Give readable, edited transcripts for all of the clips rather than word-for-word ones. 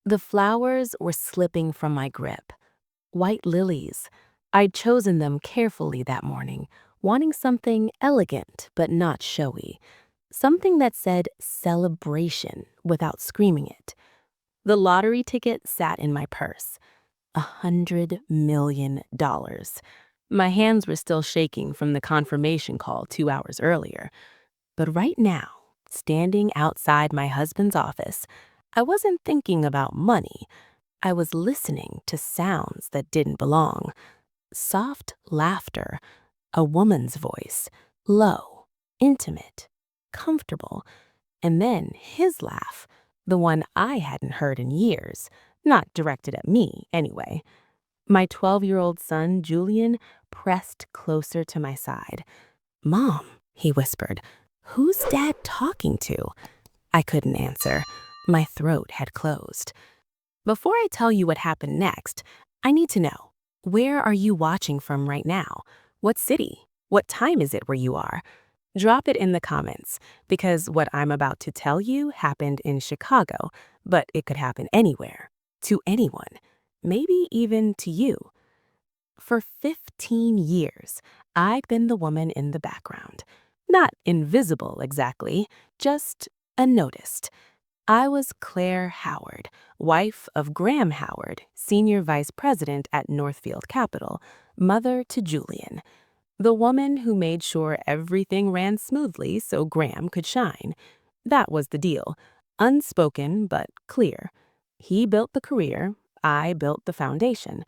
The flowers were slipping from my grip. White lilies. I'd chosen them carefully that morning, wanting something elegant but not showy. Something that said celebration without screaming it. The lottery ticket sat in my purse. $100 million. My hands were still shaking from the confirmation call 2 hours earlier. But right now, standing outside my husband's office, I wasn't thinking about money. I was listening to sounds that didn't belong. Soft laughter, a woman's voice, low, intimate, comfortable, and then his laugh, the one I hadn't heard in years, not directed at me anyway. My 12-year-old son, Julian, pressed closer to my side. "Mom," he whispered, "who's Dad talking to?" I couldn't answer. My throat had closed. Before I tell you what happened next, I need to know, where are you watching from right now? What city? What time is it where you are? Drop it in the comments, because what I'm about to tell you happened in Chicago, but it could happen anywhere, to anyone, maybe even to you. For 15 years, I'd been the woman in the background. Not invisible exactly, just unnoticed. I was Claire Howard, wife of Graham Howard, senior vice president at Northfield Capital, mother to Julian. The woman who made sure everything ran smoothly so Graham could shine. That was the deal, unspoken but clear. He built the career, I built the foundation.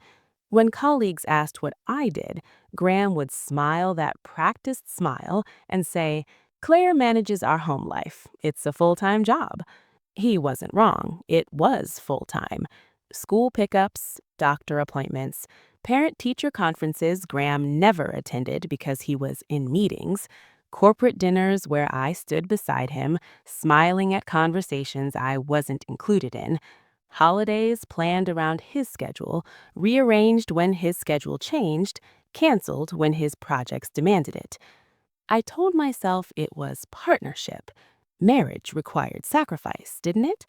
When colleagues asked what I did, Graham would smile that practiced smile and say, "Claire manages our home life. It's a full-time job." He wasn't wrong. It was full-time. School pickups, doctor appointments, parent-teacher conferences Graham never attended because he was in meetings, corporate dinners where I stood beside him, smiling at conversations I wasn't included in, holidays planned around his schedule, rearranged when his schedule changed, canceled when his projects demanded it. I told myself it was partnership. Marriage required sacrifice, didn't it?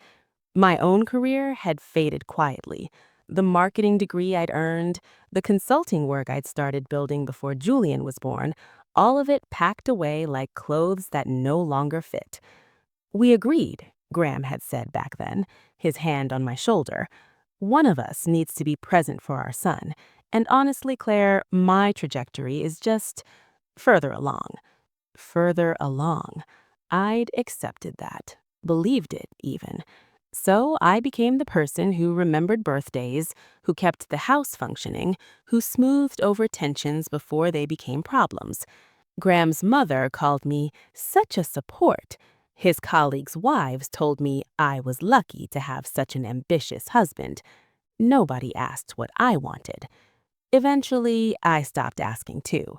My own career had faded quietly. The marketing degree I'd earned, the consulting work I'd started building before Julian was born, all of it packed away like clothes that no longer fit. "We agreed," Graham had said back then, his hand on my shoulder. "One of us needs to be present for our son. And honestly, Claire, my trajectory is just further along." Further along. I'd accepted that, believed it even. So I became the person who remembered birthdays, who kept the house functioning, who smoothed over tensions before they became problems. Graham's mother called me such a support. His colleagues' wives told me I was lucky to have such an ambitious husband. Nobody asked what I wanted. Eventually, I stopped asking too.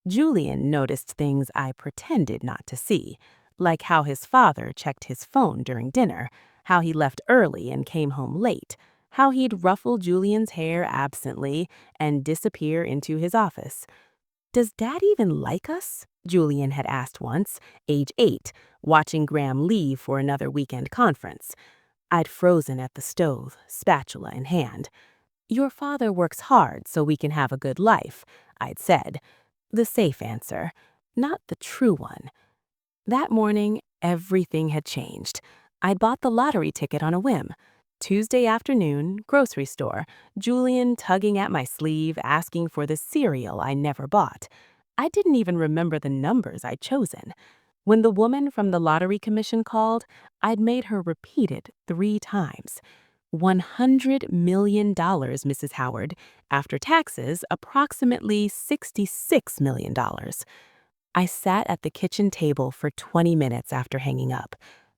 Julian noticed things I pretended not to see, like how his father checked his phone during dinner, how he left early and came home late, how he'd ruffle Julian's hair absently and disappear into his office. "Does Dad even like us?" Julian had asked once, age 8, watching Graham leave for another weekend conference. I'd frozen at the stove, spatula in hand. "Your father works hard so we can have a good life," I'd said. The safe answer, not the true one. That morning, everything had changed. I'd bought the lottery ticket on a whim. Tuesday afternoon, grocery store, Julian tugging at my sleeve, asking for the cereal I never bought. I didn't even remember the numbers I'd chosen. When the woman from the lottery commission called, I'd made her repeat it 3 times. $100 million, Mrs. Howard. After taxes, approximately $66 million. I sat at the kitchen table for 20 minutes after hanging up,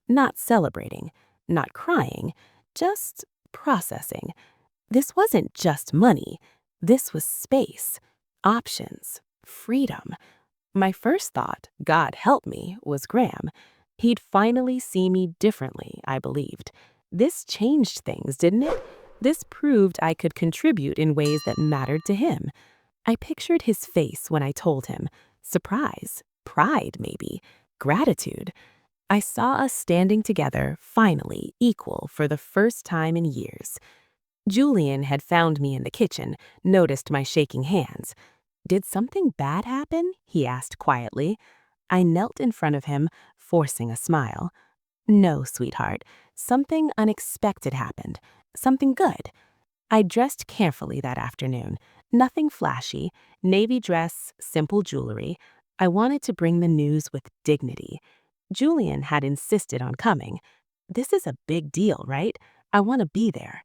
not celebrating, not crying, just processing. This wasn't just money. This was space, options, freedom. My first thought, God help me, was Graham. He'd finally see me differently, I believed. This changed things, didn't it? This proved I could contribute in ways that mattered to him. I pictured his face when I told him. Surprise, pride maybe, gratitude. I saw us standing together, finally equal for the first time in years. Julian had found me in the kitchen, noticed my shaking hands. "Did something bad happen?" he asked quietly. I knelt in front of him, forcing a smile. "No, sweetheart. Something unexpected happened. Something good." I dressed carefully that afternoon. Nothing flashy, navy dress, simple jewelry. I wanted to bring the news with dignity. Julian had insisted on coming. "This is a big deal, right? I want to be there."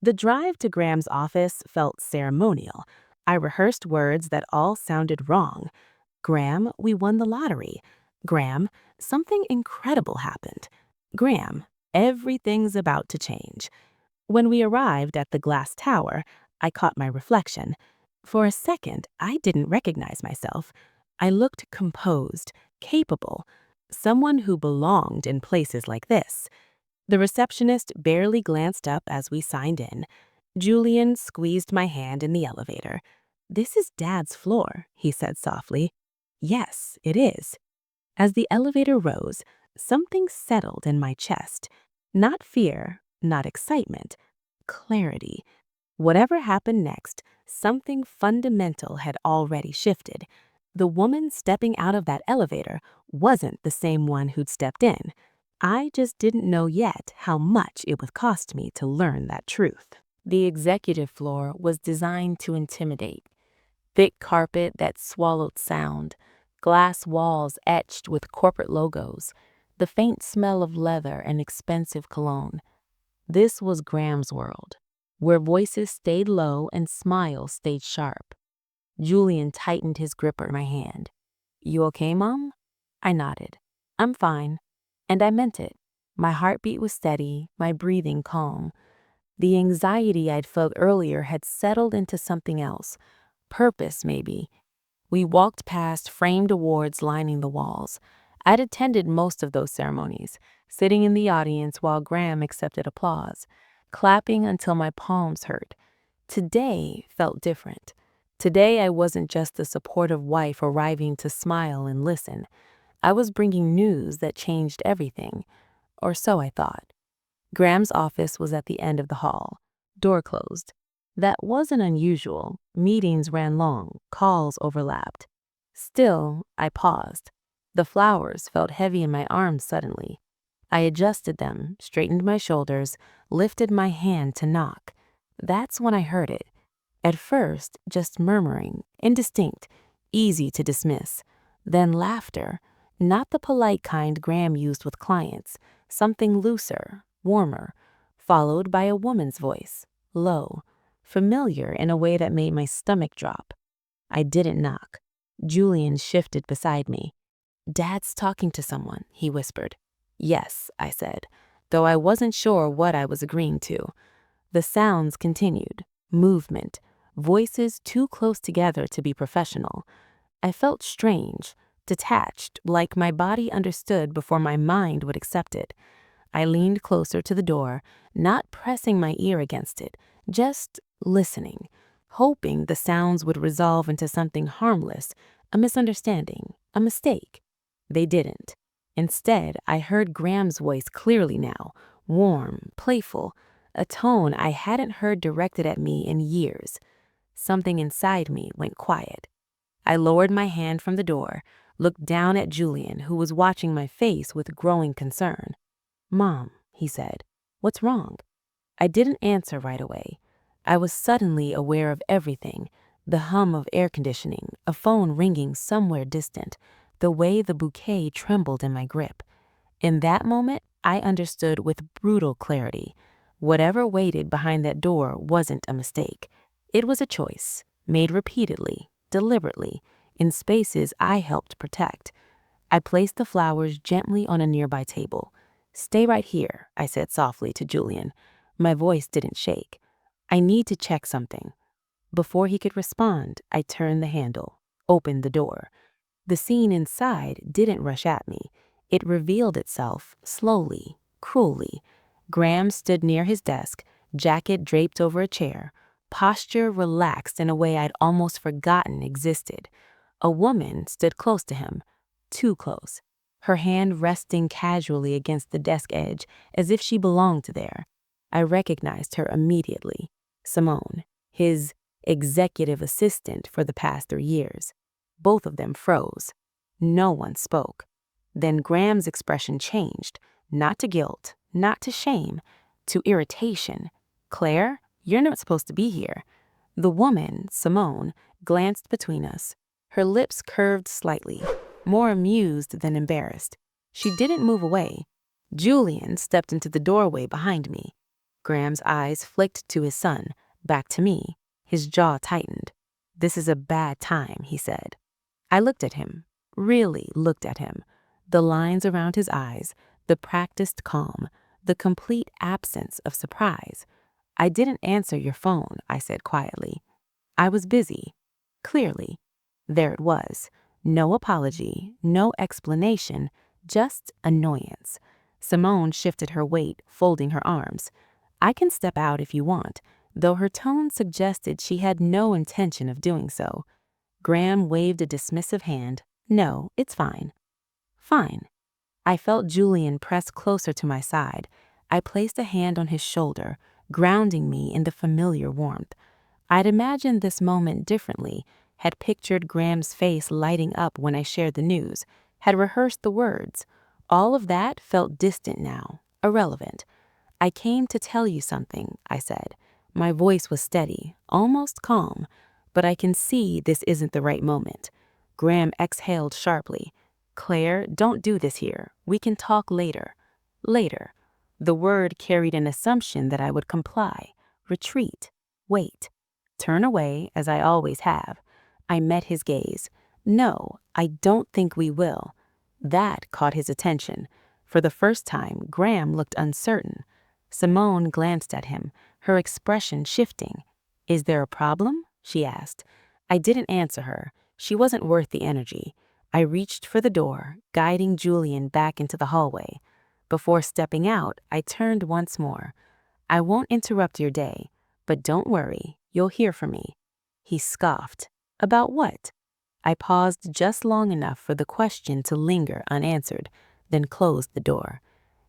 The drive to Graham's office felt ceremonial. I rehearsed words that all sounded wrong. "Graham, we won the lottery." "Graham, something incredible happened." "Graham, everything's about to change." When we arrived at the glass tower, I caught my reflection. For a second, I didn't recognize myself. I looked composed, capable, someone who belonged in places like this. The receptionist barely glanced up as we signed in. Julian squeezed my hand in the elevator. "This is Dad's floor," he said softly. "Yes, it is." As the elevator rose, something settled in my chest. Not fear, not excitement, clarity. Whatever happened next, something fundamental had already shifted. The woman stepping out of that elevator wasn't the same one who'd stepped in. I just didn't know yet how much it would cost me to learn that truth. The executive floor was designed to intimidate. Thick carpet that swallowed sound, glass walls etched with corporate logos, the faint smell of leather and expensive cologne. This was Graham's world, where voices stayed low and smiles stayed sharp. Julian tightened his grip on my hand. "You okay, Mom?" I nodded. "I'm fine." And I meant it. My heartbeat was steady, my breathing calm. The anxiety I'd felt earlier had settled into something else. Purpose, maybe. We walked past framed awards lining the walls. I'd attended most of those ceremonies, sitting in the audience while Graham accepted applause, clapping until my palms hurt. Today felt different. Today I wasn't just the supportive wife arriving to smile and listen. I was bringing news that changed everything, or so I thought. Graham's office was at the end of the hall, door closed. That wasn't unusual. Meetings ran long, calls overlapped. Still, I paused. The flowers felt heavy in my arms suddenly. I adjusted them, straightened my shoulders, lifted my hand to knock. That's when I heard it. At first, just murmuring, indistinct, easy to dismiss. Then laughter, not the polite kind Graham used with clients, something looser, warmer, followed by a woman's voice, low, familiar in a way that made my stomach drop. I didn't knock. Julian shifted beside me. "Dad's talking to someone," he whispered. "Yes," I said, though I wasn't sure what I was agreeing to. The sounds continued. Movement. Voices too close together to be professional. I felt strange, detached, like my body understood before my mind would accept it. I leaned closer to the door, not pressing my ear against it, just listening, hoping the sounds would resolve into something harmless, a misunderstanding, a mistake. They didn't. Instead, I heard Graham's voice clearly now, warm, playful, a tone I hadn't heard directed at me in years. Something inside me went quiet. I lowered my hand from the door, looked down at Julian, who was watching my face with growing concern. "Mom," he said, "what's wrong?" I didn't answer right away. I was suddenly aware of everything, the hum of air conditioning, a phone ringing somewhere distant, the way the bouquet trembled in my grip. In that moment, I understood with brutal clarity. Whatever waited behind that door wasn't a mistake. It was a choice, made repeatedly, deliberately, in spaces I helped protect. I placed the flowers gently on a nearby table. "Stay right here," I said softly to Julian. My voice didn't shake. "I need to check something." Before he could respond, I turned the handle, opened the door. The scene inside didn't rush at me. It revealed itself slowly, cruelly. Graham stood near his desk, jacket draped over a chair, posture relaxed in a way I'd almost forgotten existed. A woman stood close to him, too close. her hand resting casually against the desk edge as if she belonged there. I recognized her immediately. Simone, his executive assistant for the past 3 years. Both of them froze. No one spoke. Then Graham's expression changed, not to guilt, not to shame, to irritation. Claire, you're not supposed to be here. The woman, Simone, glanced between us. Her lips curved slightly, more amused than embarrassed. She didn't move away. Julian stepped into the doorway behind me. Graham's eyes flicked to his son, back to me. His jaw tightened. "This is a bad time," he said. I looked at him, really looked at him. The lines around his eyes, the practiced calm, the complete absence of surprise. "I didn't answer your phone," I said quietly. "I was busy." Clearly. There it was. No apology, no explanation, just annoyance. Simone shifted her weight, folding her arms. "I can step out if you want," though her tone suggested she had no intention of doing so. Graham waved a dismissive hand. "No, it's fine." "Fine." I felt Julian press closer to my side. I placed a hand on his shoulder, grounding me in the familiar warmth. I'd imagined this moment differently, had pictured Graham's face lighting up when I shared the news, had rehearsed the words. All of that felt distant now, irrelevant. "I came to tell you something," I said. My voice was steady, almost calm, but I can see this isn't the right moment. Graham exhaled sharply. "Claire, don't do this here. We can talk later." Later. The word carried an assumption that I would comply, retreat, wait, turn away as I always have. I met his gaze. "No, I don't think we will." That caught his attention. For the first time, Graham looked uncertain. Simone glanced at him, her expression shifting. "Is there a problem?" she asked. I didn't answer her. She wasn't worth the energy. I reached for the door, guiding Julian back into the hallway. Before stepping out, I turned once more. "I won't interrupt your day, but don't worry, you'll hear from me." He scoffed. "About what?" I paused just long enough for the question to linger unanswered, then closed the door.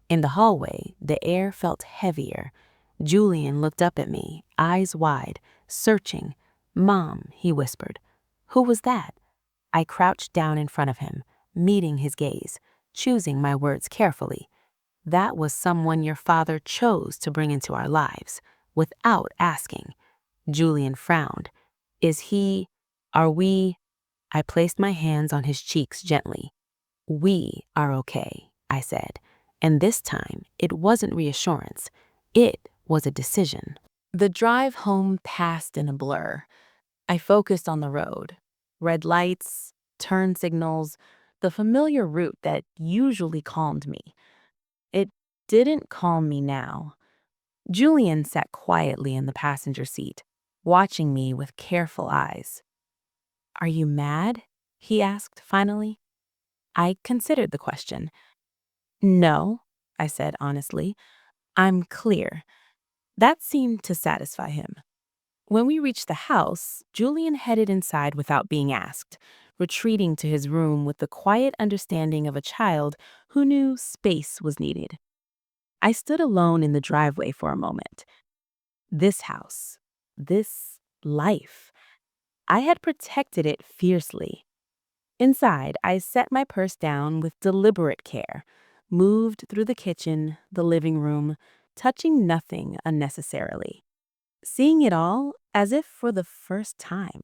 In the hallway, the air felt heavier. Julian looked up at me, eyes wide, searching. "Mom," he whispered. "Who was that?" I crouched down in front of him, meeting his gaze, choosing my words carefully. "That was someone your father chose to bring into our lives, without asking." Julian frowned. Are we?" I placed my hands on his cheeks gently. "We are okay," I said. And this time, it wasn't reassurance. It was a decision. The drive home passed in a blur. I focused on the road. Red lights, turn signals, the familiar route that usually calmed me. It didn't calm me now. Julian sat quietly in the passenger seat, watching me with careful eyes. "Are you mad?" he asked finally. I considered the question. "No," I said honestly. "I'm clear." That seemed to satisfy him. When we reached the house, Julian headed inside without being asked, retreating to his room with the quiet understanding of a child who knew space was needed. I stood alone in the driveway for a moment. This house, this life, I had protected it fiercely. Inside, I set my purse down with deliberate care, moved through the kitchen, the living room, touching nothing unnecessarily, seeing it all as if for the first time.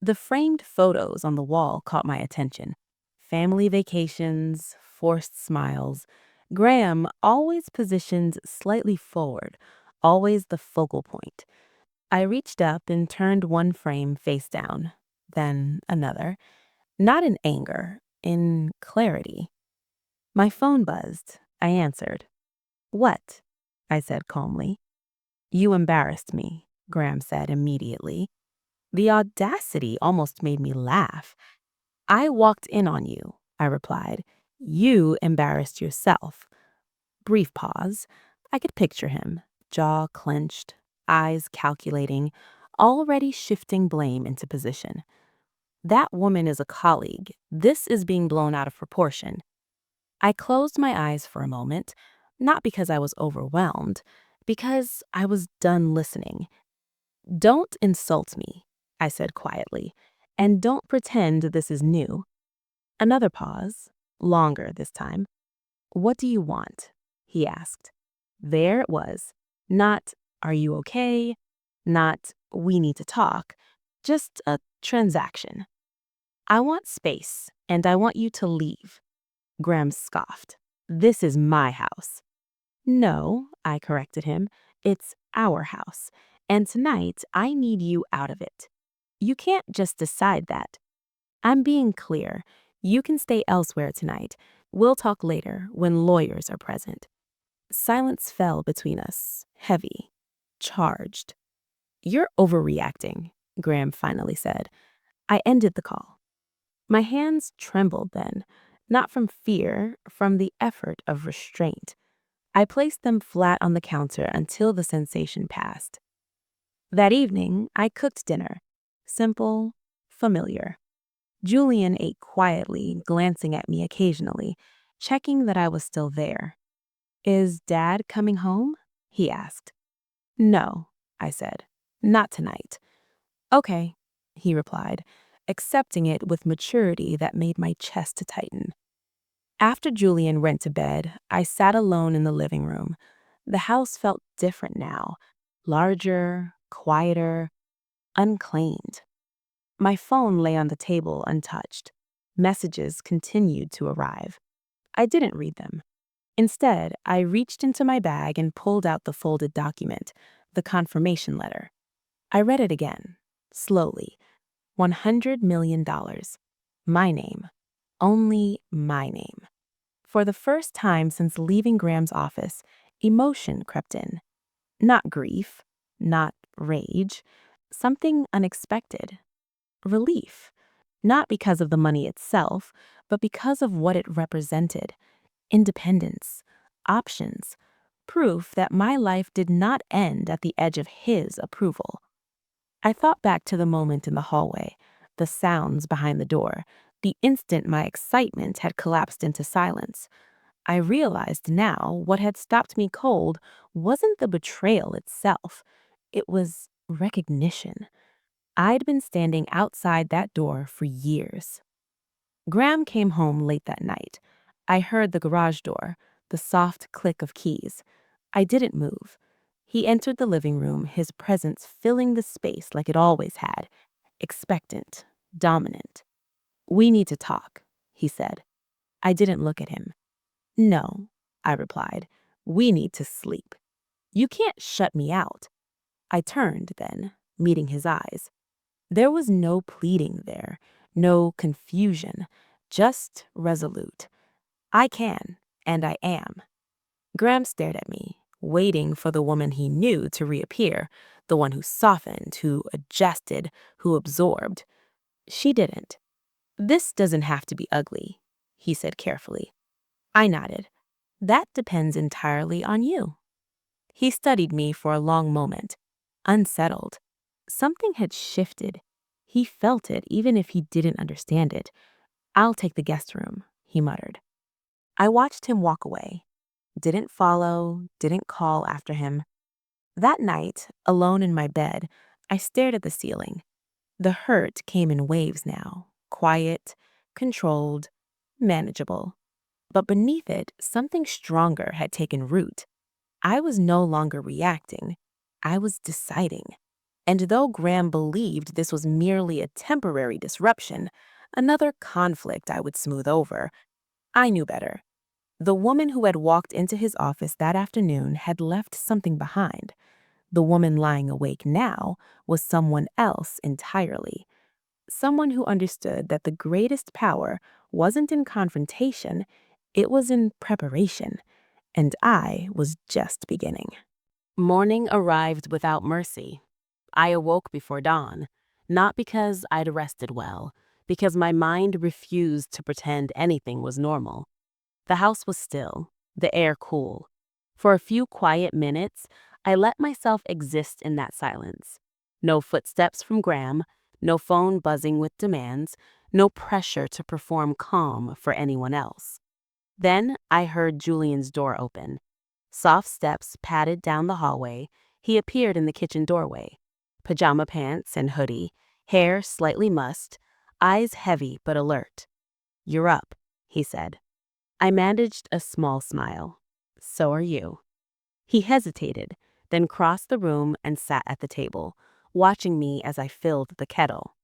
The framed photos on the wall caught my attention. Family vacations, forced smiles. Graham always positioned slightly forward, always the focal point. I reached up and turned one frame face down, then another. Not in anger, in clarity. My phone buzzed. I answered. "What?" I said calmly. "You embarrassed me," Graham said immediately. The audacity almost made me laugh. "I walked in on you," I replied. "You embarrassed yourself." Brief pause. I could picture him, jaw clenched, eyes calculating, already shifting blame into position. "That woman is a colleague. This is being blown out of proportion." I closed my eyes for a moment, not because I was overwhelmed, because I was done listening. "Don't insult me," I said quietly, "and don't pretend this is new." Another pause, longer this time. "What do you want?" he asked. There it was. Not, "Are you okay?" Not, "We need to talk." Just a transaction. "I want space, and I want you to leave." Graham scoffed. "This is my house." "No," I corrected him. "It's our house. And tonight, I need you out of it. You can't just decide that. I'm being clear. You can stay elsewhere tonight. We'll talk later when lawyers are present." Silence fell between us, heavy, charged. "You're overreacting," Graham finally said. I ended the call. My hands trembled then, not from fear, from the effort of restraint. I placed them flat on the counter until the sensation passed. That evening, I cooked dinner. Simple, familiar. Julian ate quietly, glancing at me occasionally, checking that I was still there. "Is Dad coming home?" he asked. "No," I said. "Not tonight." "Okay," he replied, accepting it with maturity that made my chest tighten. After Julian went to bed, I sat alone in the living room. The house felt different now, larger, quieter, unclaimed. My phone lay on the table untouched. Messages continued to arrive. I didn't read them. Instead, I reached into my bag and pulled out the folded document, the confirmation letter. I read it again, slowly. $100 million. My name. Only my name. For the first time since leaving Graham's office, emotion crept in. Not grief, not rage, something unexpected. Relief. Not because of the money itself, but because of what it represented. Independence. Options. Proof that my life did not end at the edge of his approval. I thought back to the moment in the hallway, the sounds behind the door, the instant my excitement had collapsed into silence. I realized now what had stopped me cold wasn't the betrayal itself. It was recognition. I'd been standing outside that door for years. Graham came home late that night. I heard the garage door, the soft click of keys. I didn't move. He entered the living room, his presence filling the space like it always had, expectant, dominant. "We need to talk," he said. I didn't look at him. "No," I replied. "We need to sleep. You can't shut me out." I turned then, meeting his eyes. There was no pleading there, no confusion, just resolute. "I can, and I am." Graham stared at me, waiting for the woman he knew to reappear, the one who softened, who adjusted, who absorbed. She didn't. "This doesn't have to be ugly," he said carefully. I nodded. "That depends entirely on you." He studied me for a long moment, unsettled. Something had shifted. He felt it even if he didn't understand it. "I'll take the guest room," he muttered. I watched him walk away. Didn't follow, didn't call after him. That night, alone in my bed, I stared at the ceiling. The hurt came in waves now, quiet, controlled, manageable. But beneath it, something stronger had taken root. I was no longer reacting. I was deciding. And though Graham believed this was merely a temporary disruption, another conflict I would smooth over, I knew better. The woman who had walked into his office that afternoon had left something behind. The woman lying awake now was someone else entirely. Someone who understood that the greatest power wasn't in confrontation, it was in preparation. And I was just beginning. Morning arrived without mercy. I awoke before dawn, not because I'd rested well, because my mind refused to pretend anything was normal. The house was still, the air cool. For a few quiet minutes, I let myself exist in that silence. No footsteps from Graham, no phone buzzing with demands, no pressure to perform calm for anyone else. Then I heard Julian's door open. Soft steps padded down the hallway. He appeared in the kitchen doorway. Pajama pants and hoodie, hair slightly mussed, eyes heavy but alert. "You're up," he said. I managed a small smile. "So are you." He hesitated, then crossed the room and sat at the table, watching me as I filled the kettle.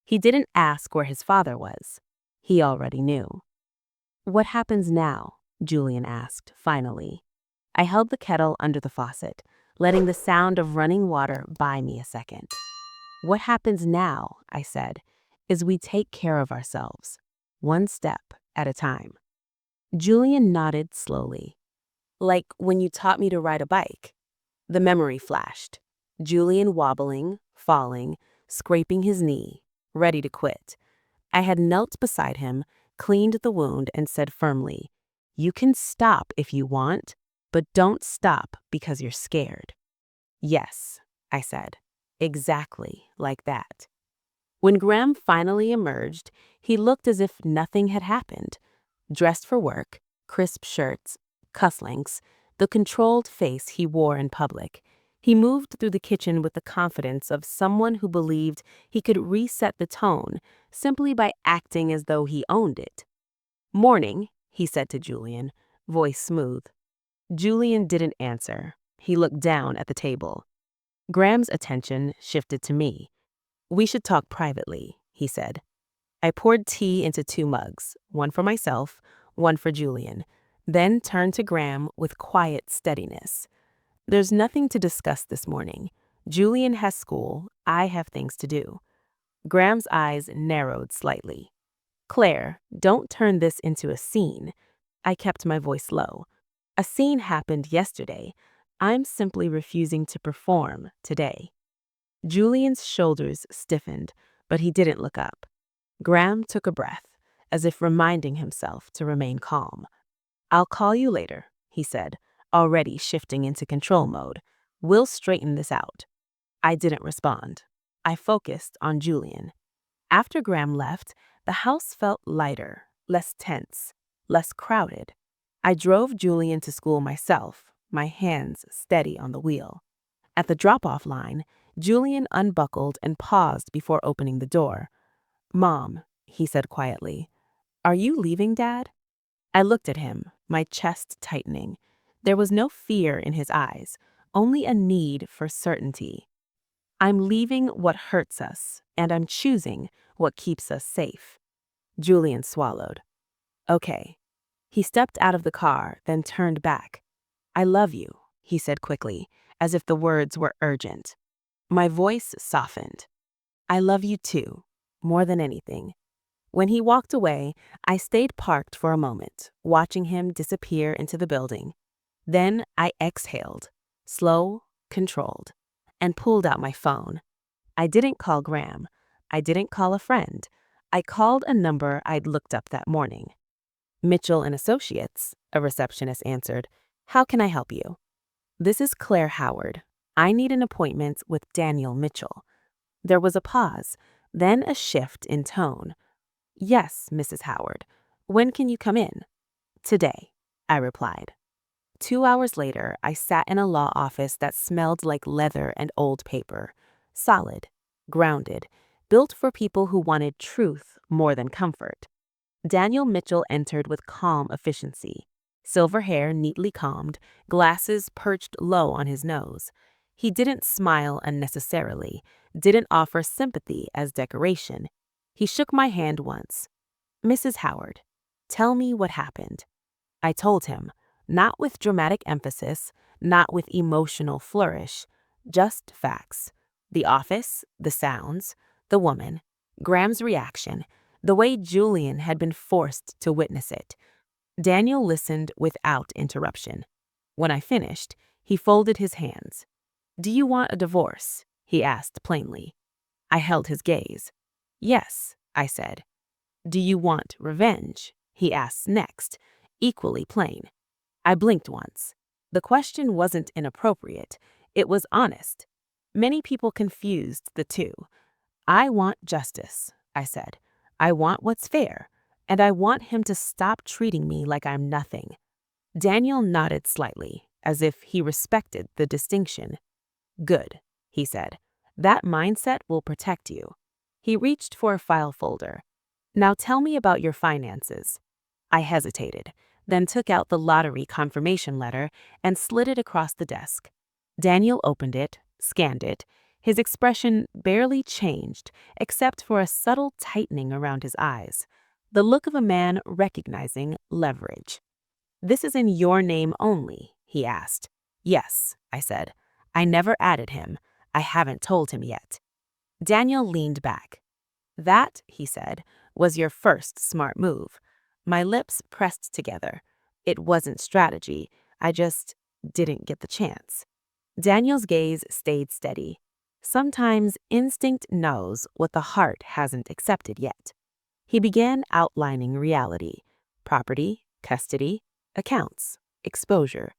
He didn't ask where his father was. He already knew. "What happens now?" Julian asked, finally. I held the kettle under the faucet, letting the sound of running water buy me a second. "What happens now," I said, "is we take care of ourselves, one step at a time." Julian nodded slowly. "Like when you taught me to ride a bike." The memory flashed. Julian wobbling, falling, scraping his knee, ready to quit. I had knelt beside him, cleaned the wound, and said firmly, "You can stop if you want, but don't stop because you're scared." "Yes," I said, exactly like that. When Graham finally emerged, he looked as if nothing had happened. Dressed for work, crisp shirts, cufflinks, the controlled face he wore in public, he moved through the kitchen with the confidence of someone who believed he could reset the tone simply by acting as though he owned it. "Morning," he said to Julian, voice smooth. Julian didn't answer. He looked down at the table. Graham's attention shifted to me. "We should talk privately," he said. I poured tea into 2 mugs, one for myself, one for Julian, then turned to Graham with quiet steadiness. "There's nothing to discuss this morning. Julian has school, I have things to do." Graham's eyes narrowed slightly. "Claire, don't turn this into a scene." I kept my voice low. "A scene happened yesterday. I'm simply refusing to perform today." Julian's shoulders stiffened, but he didn't look up. Graham took a breath, as if reminding himself to remain calm. "I'll call you later," he said, already shifting into control mode. "We'll straighten this out." I didn't respond. I focused on Julian. After Graham left, the house felt lighter, less tense, less crowded. I drove Julian to school myself, my hands steady on the wheel. At the drop-off line, Julian unbuckled and paused before opening the door. "Mom," he said quietly, "are you leaving, Dad?" I looked at him, my chest tightening. There was no fear in his eyes, only a need for certainty. "I'm leaving what hurts us, and I'm choosing what keeps us safe." Julian swallowed. "Okay." He stepped out of the car, then turned back. "I love you," he said quickly, as if the words were urgent. My voice softened. "I love you too, more than anything." When he walked away, I stayed parked for a moment, watching him disappear into the building. Then I exhaled, slow, controlled, and pulled out my phone. I didn't call Graham. I didn't call a friend. I called a number I'd looked up that morning. "Mitchell and Associates," a receptionist answered. "How can I help you?" "This is Claire Howard. I need an appointment with Daniel Mitchell." There was a pause, then a shift in tone. "Yes, Mrs. Howard. When can you come in?" "Today," I replied. 2 hours later, I sat in a law office that smelled like leather and old paper. Solid, grounded, built for people who wanted truth more than comfort. Daniel Mitchell entered with calm efficiency. Silver hair neatly combed, glasses perched low on his nose. He didn't smile unnecessarily, didn't offer sympathy as decoration. He shook my hand once. "Mrs. Howard, tell me what happened." I told him, not with dramatic emphasis, not with emotional flourish, just facts. The office, the sounds, the woman, Graham's reaction, the way Julian had been forced to witness it. Daniel listened without interruption. When I finished, he folded his hands. "Do you want a divorce?" he asked plainly. I held his gaze. "Yes," I said. "Do you want revenge?" he asked next, equally plain. I blinked once. The question wasn't inappropriate. It was honest. Many people confused the two. "I want justice," I said. "I want what's fair. and I want him to stop treating me like I'm nothing." Daniel nodded slightly, as if he respected the distinction. "Good," he said. "That mindset will protect you." He reached for a file folder. "Now tell me about your finances." I hesitated, then took out the lottery confirmation letter and slid it across the desk. Daniel opened it, scanned it. His expression barely changed, except for a subtle tightening around his eyes, the look of a man recognizing leverage. "This is in your name only?" he asked. "Yes," I said. "I never added him. I haven't told him yet." Daniel leaned back. "That," he said, "was your first smart move." My lips pressed together. It wasn't strategy. I just didn't get the chance. Daniel's gaze stayed steady. Sometimes instinct knows what the heart hasn't accepted yet. He began outlining reality: property, custody, accounts, exposure.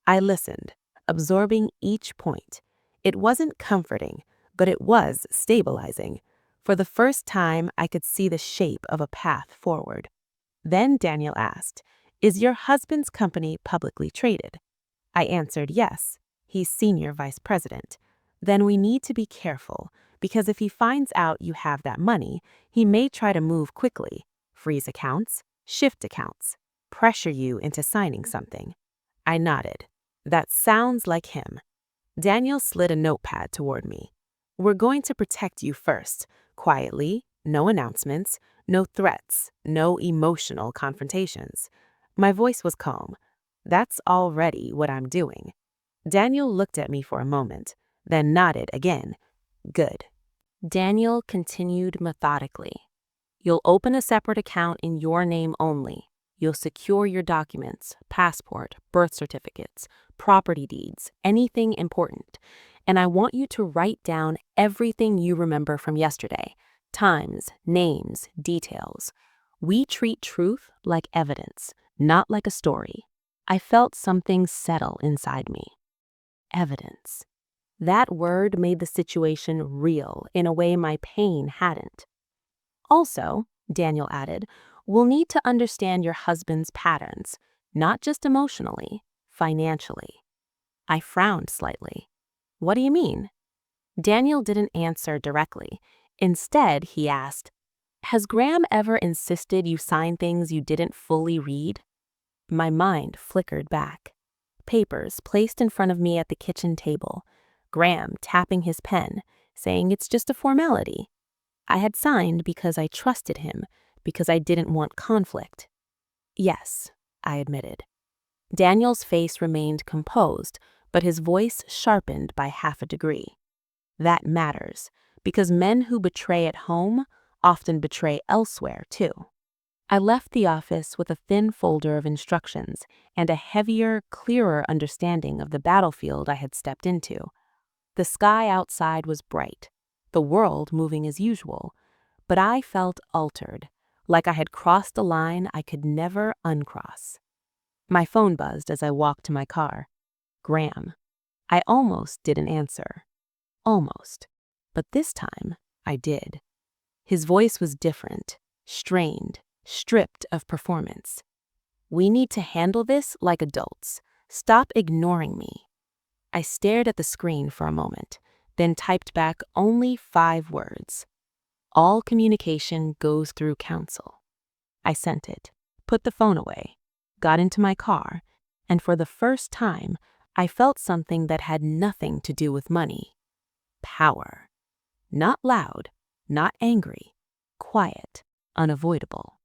I listened, absorbing each point. It wasn't comforting, but it was stabilizing. For the first time, I could see the shape of a path forward. Then Daniel asked, "Is your husband's company publicly traded?" I answered yes. He's senior vice president. "Then we need to be careful, because if he finds out you have that money, he may try to move quickly, freeze accounts, shift accounts, pressure you into signing something." I nodded. That sounds like him. Daniel slid a notepad toward me. "We're going to protect you first, quietly, no announcements, no threats, no emotional confrontations." My voice was calm. "That's already what I'm doing." Daniel looked at me for a moment, then nodded again. "Good." Daniel continued methodically. "You'll open a separate account in your name only. You'll secure your documents, passport, birth certificates, property deeds, anything important. And I want you to write down everything you remember from yesterday: times, names, details. We treat truth like evidence, not like a story." I felt something settle inside me. Evidence. That word made the situation real in a way my pain hadn't. "Also," Daniel added, "we'll need to understand your husband's patterns, not just emotionally, financially." I frowned slightly. "What do you mean?" Daniel didn't answer directly. Instead, he asked, "Has Graham ever insisted you sign things you didn't fully read?" My mind flickered back. Papers placed in front of me at the kitchen table. Graham tapping his pen, saying it's just a formality. I had signed because I trusted him, because I didn't want conflict. "Yes," I admitted. Daniel's face remained composed, but his voice sharpened by half a degree. "That matters, because men who betray at home often betray elsewhere, too." I left the office with a thin folder of instructions and a heavier, clearer understanding of the battlefield I had stepped into. The sky outside was bright, the world moving as usual, but I felt altered, like I had crossed a line I could never uncross. My phone buzzed as I walked to my car. Graham. I almost didn't answer. Almost. But this time, I did. His voice was different, strained, stripped of performance. "We need to handle this like adults. Stop ignoring me." I stared at the screen for a moment, then typed back only 5 words. "All communication goes through counsel." I sent it, put the phone away, got into my car, and for the first time, I felt something that had nothing to do with money. Power. Not loud, not angry, quiet, unavoidable.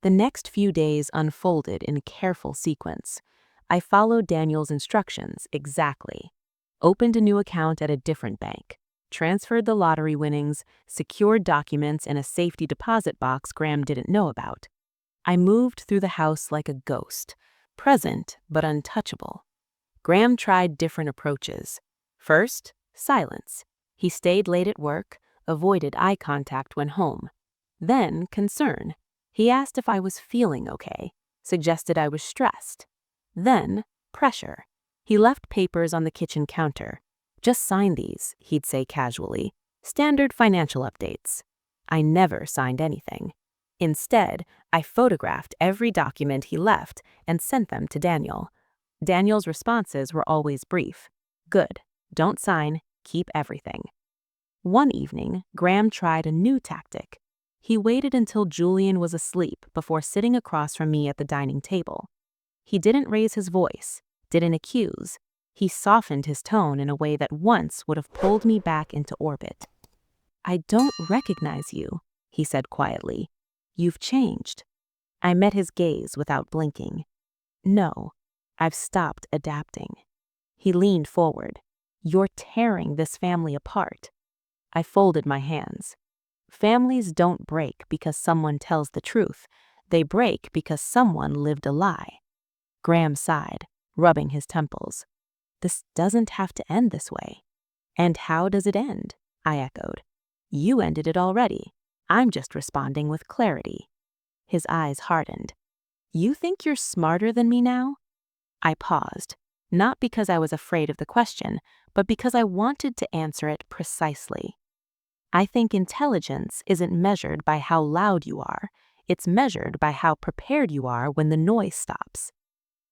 The next few days unfolded in careful sequence. I followed Daniel's instructions exactly. Opened a new account at a different bank, transferred the lottery winnings, secured documents in a safety deposit box Graham didn't know about. I moved through the house like a ghost, present but untouchable. Graham tried different approaches. First, silence. He stayed late at work, avoided eye contact when home. Then, concern. He asked if I was feeling okay, suggested I was stressed. Then, pressure. He left papers on the kitchen counter. "Just sign these," he'd say casually. "Standard financial updates." I never signed anything. Instead, I photographed every document he left and sent them to Daniel. Daniel's responses were always brief. Good. Don't sign. Keep everything. One evening, Graham tried a new tactic. He waited until Julian was asleep before sitting across from me at the dining table. He didn't raise his voice, didn't accuse. He softened his tone in a way that once would have pulled me back into orbit. "I don't recognize you," he said quietly. "You've changed." I met his gaze without blinking. "No, I've stopped adapting." He leaned forward. "You're tearing this family apart." I folded my hands. Families don't break because someone tells the truth. They break because someone lived a lie. Graham sighed, rubbing his temples. "This doesn't have to end this way." "And how does it end?" I echoed. "You ended it already. I'm just responding with clarity." His eyes hardened. "You think you're smarter than me now?" I paused, not because I was afraid of the question, but because I wanted to answer it precisely. "I think intelligence isn't measured by how loud you are. It's measured by how prepared you are when the noise stops."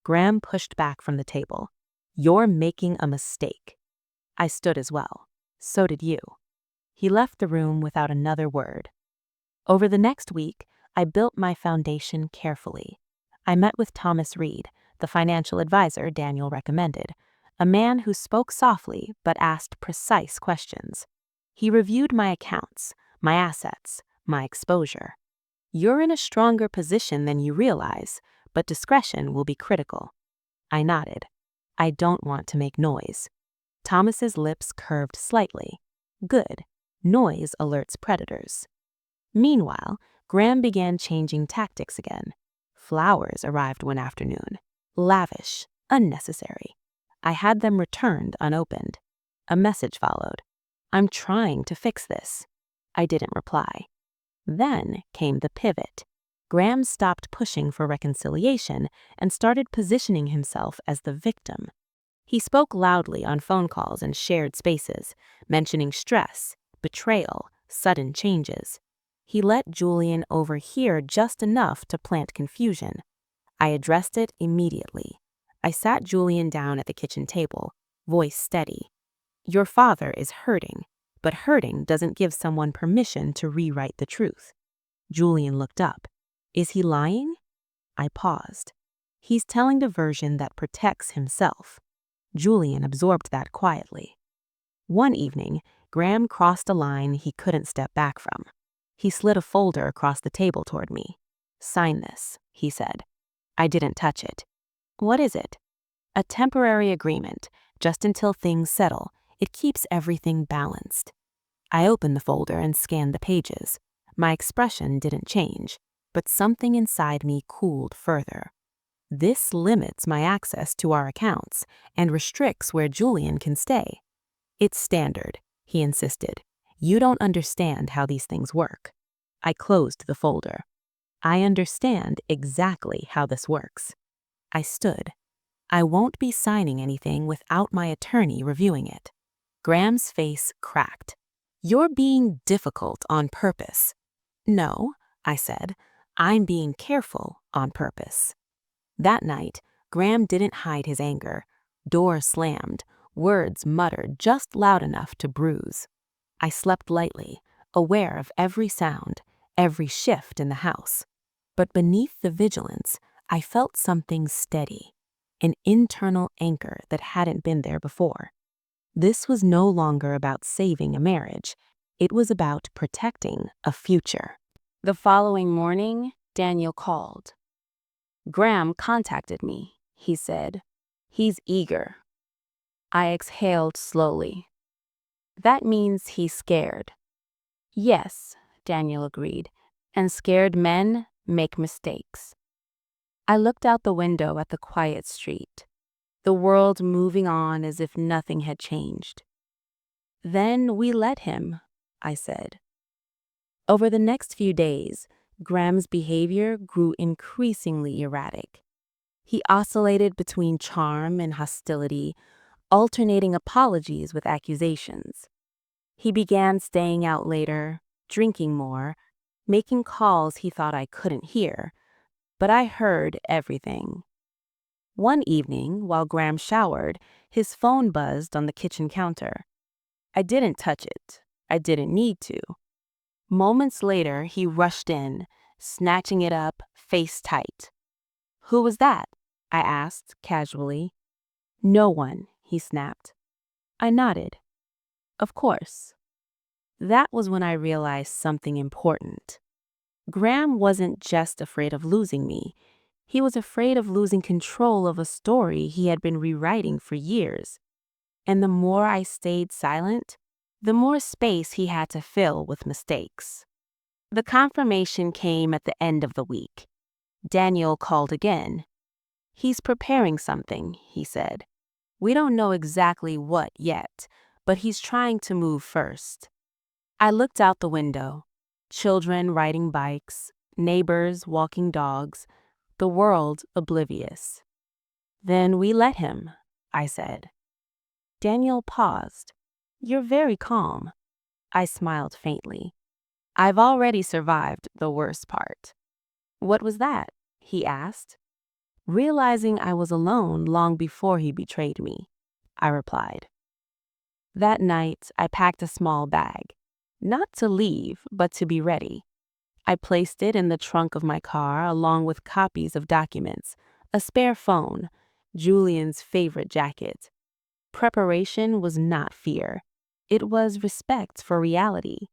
Graham pushed back from the table. "You're making a mistake." I stood as well. "So did you." He left the room without another word. Over the next week, I built my foundation carefully. I met with Thomas Reed, the financial advisor Daniel recommended, a man who spoke softly but asked precise questions. He reviewed my accounts, my assets, my exposure. "You're in a stronger position than you realize, but discretion will be critical." I nodded. "I don't want to make noise." Thomas's lips curved slightly. "Good. Noise alerts predators." Meanwhile, Graham began changing tactics again. Flowers arrived one afternoon. Lavish, unnecessary. I had them returned unopened. A message followed. "I'm trying to fix this." I didn't reply. Then came the pivot. Graham stopped pushing for reconciliation and started positioning himself as the victim. He spoke loudly on phone calls and shared spaces, mentioning stress, betrayal, sudden changes. He let Julian overhear just enough to plant confusion. I addressed it immediately. I sat Julian down at the kitchen table, voice steady. "Your father is hurting, but hurting doesn't give someone permission to rewrite the truth." Julian looked up. "Is he lying?" I paused. "He's telling the version that protects himself." Julian absorbed that quietly. One evening, Graham crossed a line he couldn't step back from. He slid a folder across the table toward me. "Sign this," he said. I didn't touch it. "What is it?" "A temporary agreement, just until things settle. It keeps everything balanced." I opened the folder and scanned the pages. My expression didn't change, but something inside me cooled further. "This limits my access to our accounts and restricts where Julian can stay." "It's standard," he insisted. "You don't understand how these things work." I closed the folder. "I understand exactly how this works." I stood. "I won't be signing anything without my attorney reviewing it." Graham's face cracked. "You're being difficult on purpose." "No," I said. "I'm being careful on purpose." That night, Graham didn't hide his anger. Doors slammed, words muttered just loud enough to bruise. I slept lightly, aware of every sound, every shift in the house. But beneath the vigilance, I felt something steady, an internal anchor that hadn't been there before. This was no longer about saving a marriage. It was about protecting a future. The following morning, Daniel called. "Graham contacted me," he said. "He's eager." I exhaled slowly. "That means he's scared." "Yes," Daniel agreed, "and scared men make mistakes." I looked out the window at the quiet street, the world moving on as if nothing had changed. "Then we let him," I said. Over the next few days, Graham's behavior grew increasingly erratic. He oscillated between charm and hostility, alternating apologies with accusations. He began staying out later, drinking more, making calls he thought I couldn't hear, but I heard everything. One evening, while Graham showered, his phone buzzed on the kitchen counter. I didn't touch it. I didn't need to. Moments later, he rushed in, snatching it up, face tight. "Who was that?" I asked, casually. "No one," he snapped. I nodded. "Of course." That was when I realized something important. Graham wasn't just afraid of losing me. He was afraid of losing control of a story he had been rewriting for years. And the more I stayed silent, the more space he had to fill with mistakes. The confirmation came at the end of the week. Daniel called again. "He's preparing something," he said. "We don't know exactly what yet, but he's trying to move first." I looked out the window. Children riding bikes, neighbors walking dogs, the world oblivious. "Then we let him," I said. Daniel paused. "You're very calm." I smiled faintly. "I've already survived the worst part." "What was that?" he asked. "Realizing I was alone long before he betrayed me," I replied. That night, I packed a small bag. Not to leave, but to be ready. I placed it in the trunk of my car along with copies of documents, a spare phone, Julian's favorite jacket. Preparation was not fear. It was respect for reality.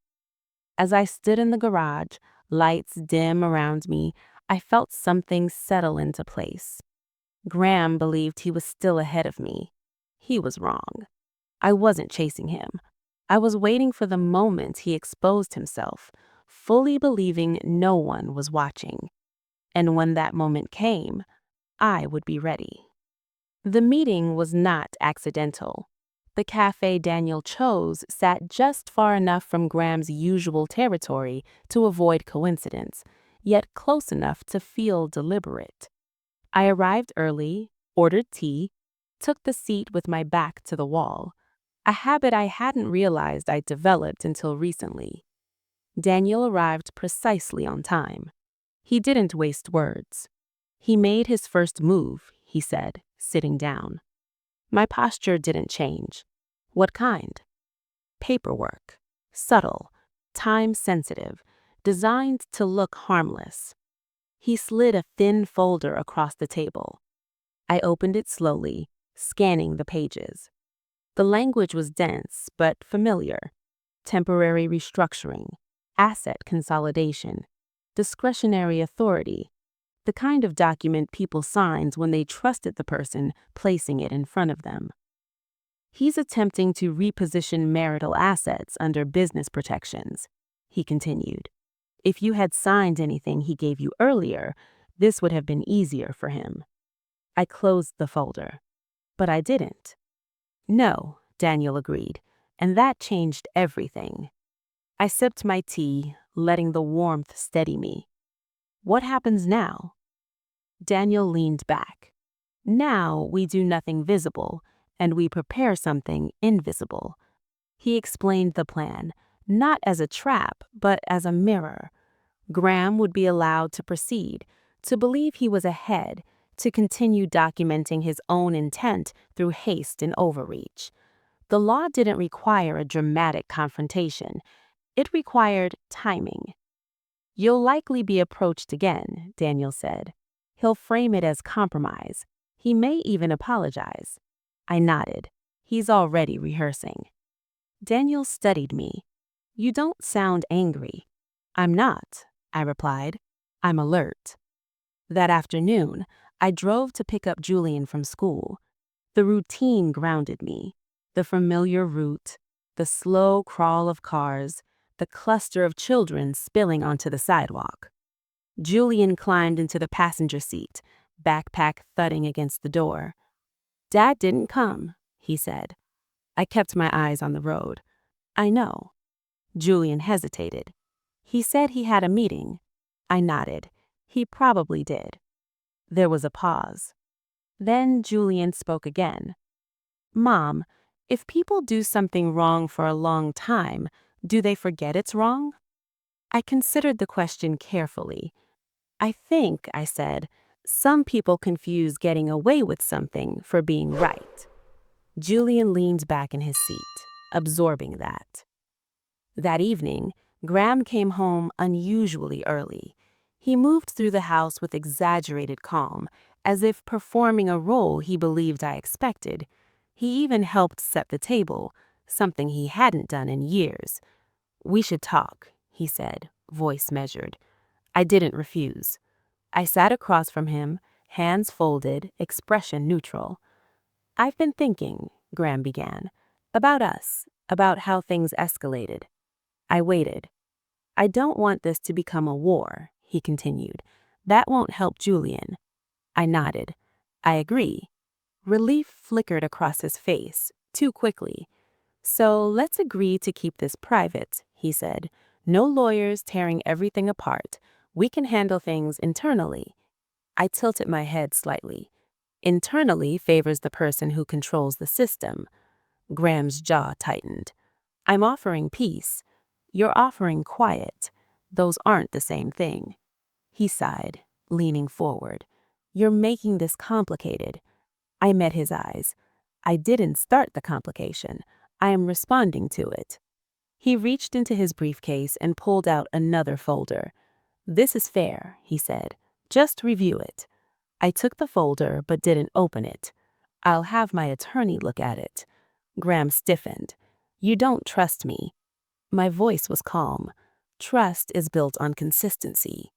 As I stood in the garage, lights dim around me, I felt something settle into place. Graham believed he was still ahead of me. He was wrong. I wasn't chasing him. I was waiting for the moment he exposed himself, fully believing no one was watching. And when that moment came, I would be ready. The meeting was not accidental. The cafe Daniel chose sat just far enough from Graham's usual territory to avoid coincidence, yet close enough to feel deliberate. I arrived early, ordered tea, took the seat with my back to the wall, a habit I hadn't realized I'd developed until recently. Daniel arrived precisely on time. He didn't waste words. He made his first move, he said, sitting down. My posture didn't change. What kind? Paperwork. Subtle, time-sensitive, designed to look harmless. He slid a thin folder across the table. I opened it slowly, scanning the pages. The language was dense but familiar. Temporary restructuring, asset consolidation, discretionary authority, the kind of document people signed when they trusted the person placing it in front of them. "He's attempting to reposition marital assets under business protections," he continued. "If you had signed anything he gave you earlier, this would have been easier for him." I closed the folder. But I didn't. "No," Daniel agreed, and that changed everything. I sipped my tea, letting the warmth steady me. "What happens now?" Daniel leaned back. "Now we do nothing visible, and we prepare something invisible." He explained the plan, not as a trap, but as a mirror. Graham would be allowed to proceed, to believe he was ahead, to continue documenting his own intent through haste and overreach. The law didn't require a dramatic confrontation. It required timing. "You'll likely be approached again," Daniel said. "He'll frame it as compromise. He may even apologize." I nodded. "He's already rehearsing." Daniel studied me. "You don't sound angry." "I'm not," I replied. "I'm alert." That afternoon, I drove to pick up Julian from school. The routine grounded me. The familiar route, the slow crawl of cars, the cluster of children spilling onto the sidewalk. Julian climbed into the passenger seat, backpack thudding against the door. "Dad didn't come," he said. I kept my eyes on the road. "I know." Julian hesitated. "He said he had a meeting." I nodded. He probably did. There was a pause. Then Julian spoke again. "Mom, if people do something wrong for a long time, do they forget it's wrong?" I considered the question carefully. I think, I said, some people confuse getting away with something for being right. Julian leaned back in his seat, absorbing that. That evening, Graham came home unusually early. He moved through the house with exaggerated calm, as if performing a role he believed I expected. He even helped set the table, something he hadn't done in years. "We should talk," he said, voice measured. I didn't refuse. I sat across from him, hands folded, expression neutral. "I've been thinking," Graham began, "about us, about how things escalated." I waited. "I don't want this to become a war," he continued. "That won't help Julian." I nodded. "I agree." Relief flickered across his face, too quickly. "So let's agree to keep this private," he said. "No lawyers tearing everything apart. We can handle things internally." I tilted my head slightly. "Internally favors the person who controls the system." Graham's jaw tightened. "I'm offering peace. You're offering quiet. Those aren't the same thing." He sighed, leaning forward. "You're making this complicated." I met his eyes. "I didn't start the complication. I am responding to it." He reached into his briefcase and pulled out another folder. "This is fair," he said. "Just review it." I took the folder but didn't open it. "I'll have my attorney look at it." Graham stiffened. "You don't trust me." My voice was calm. "Trust is built on consistency."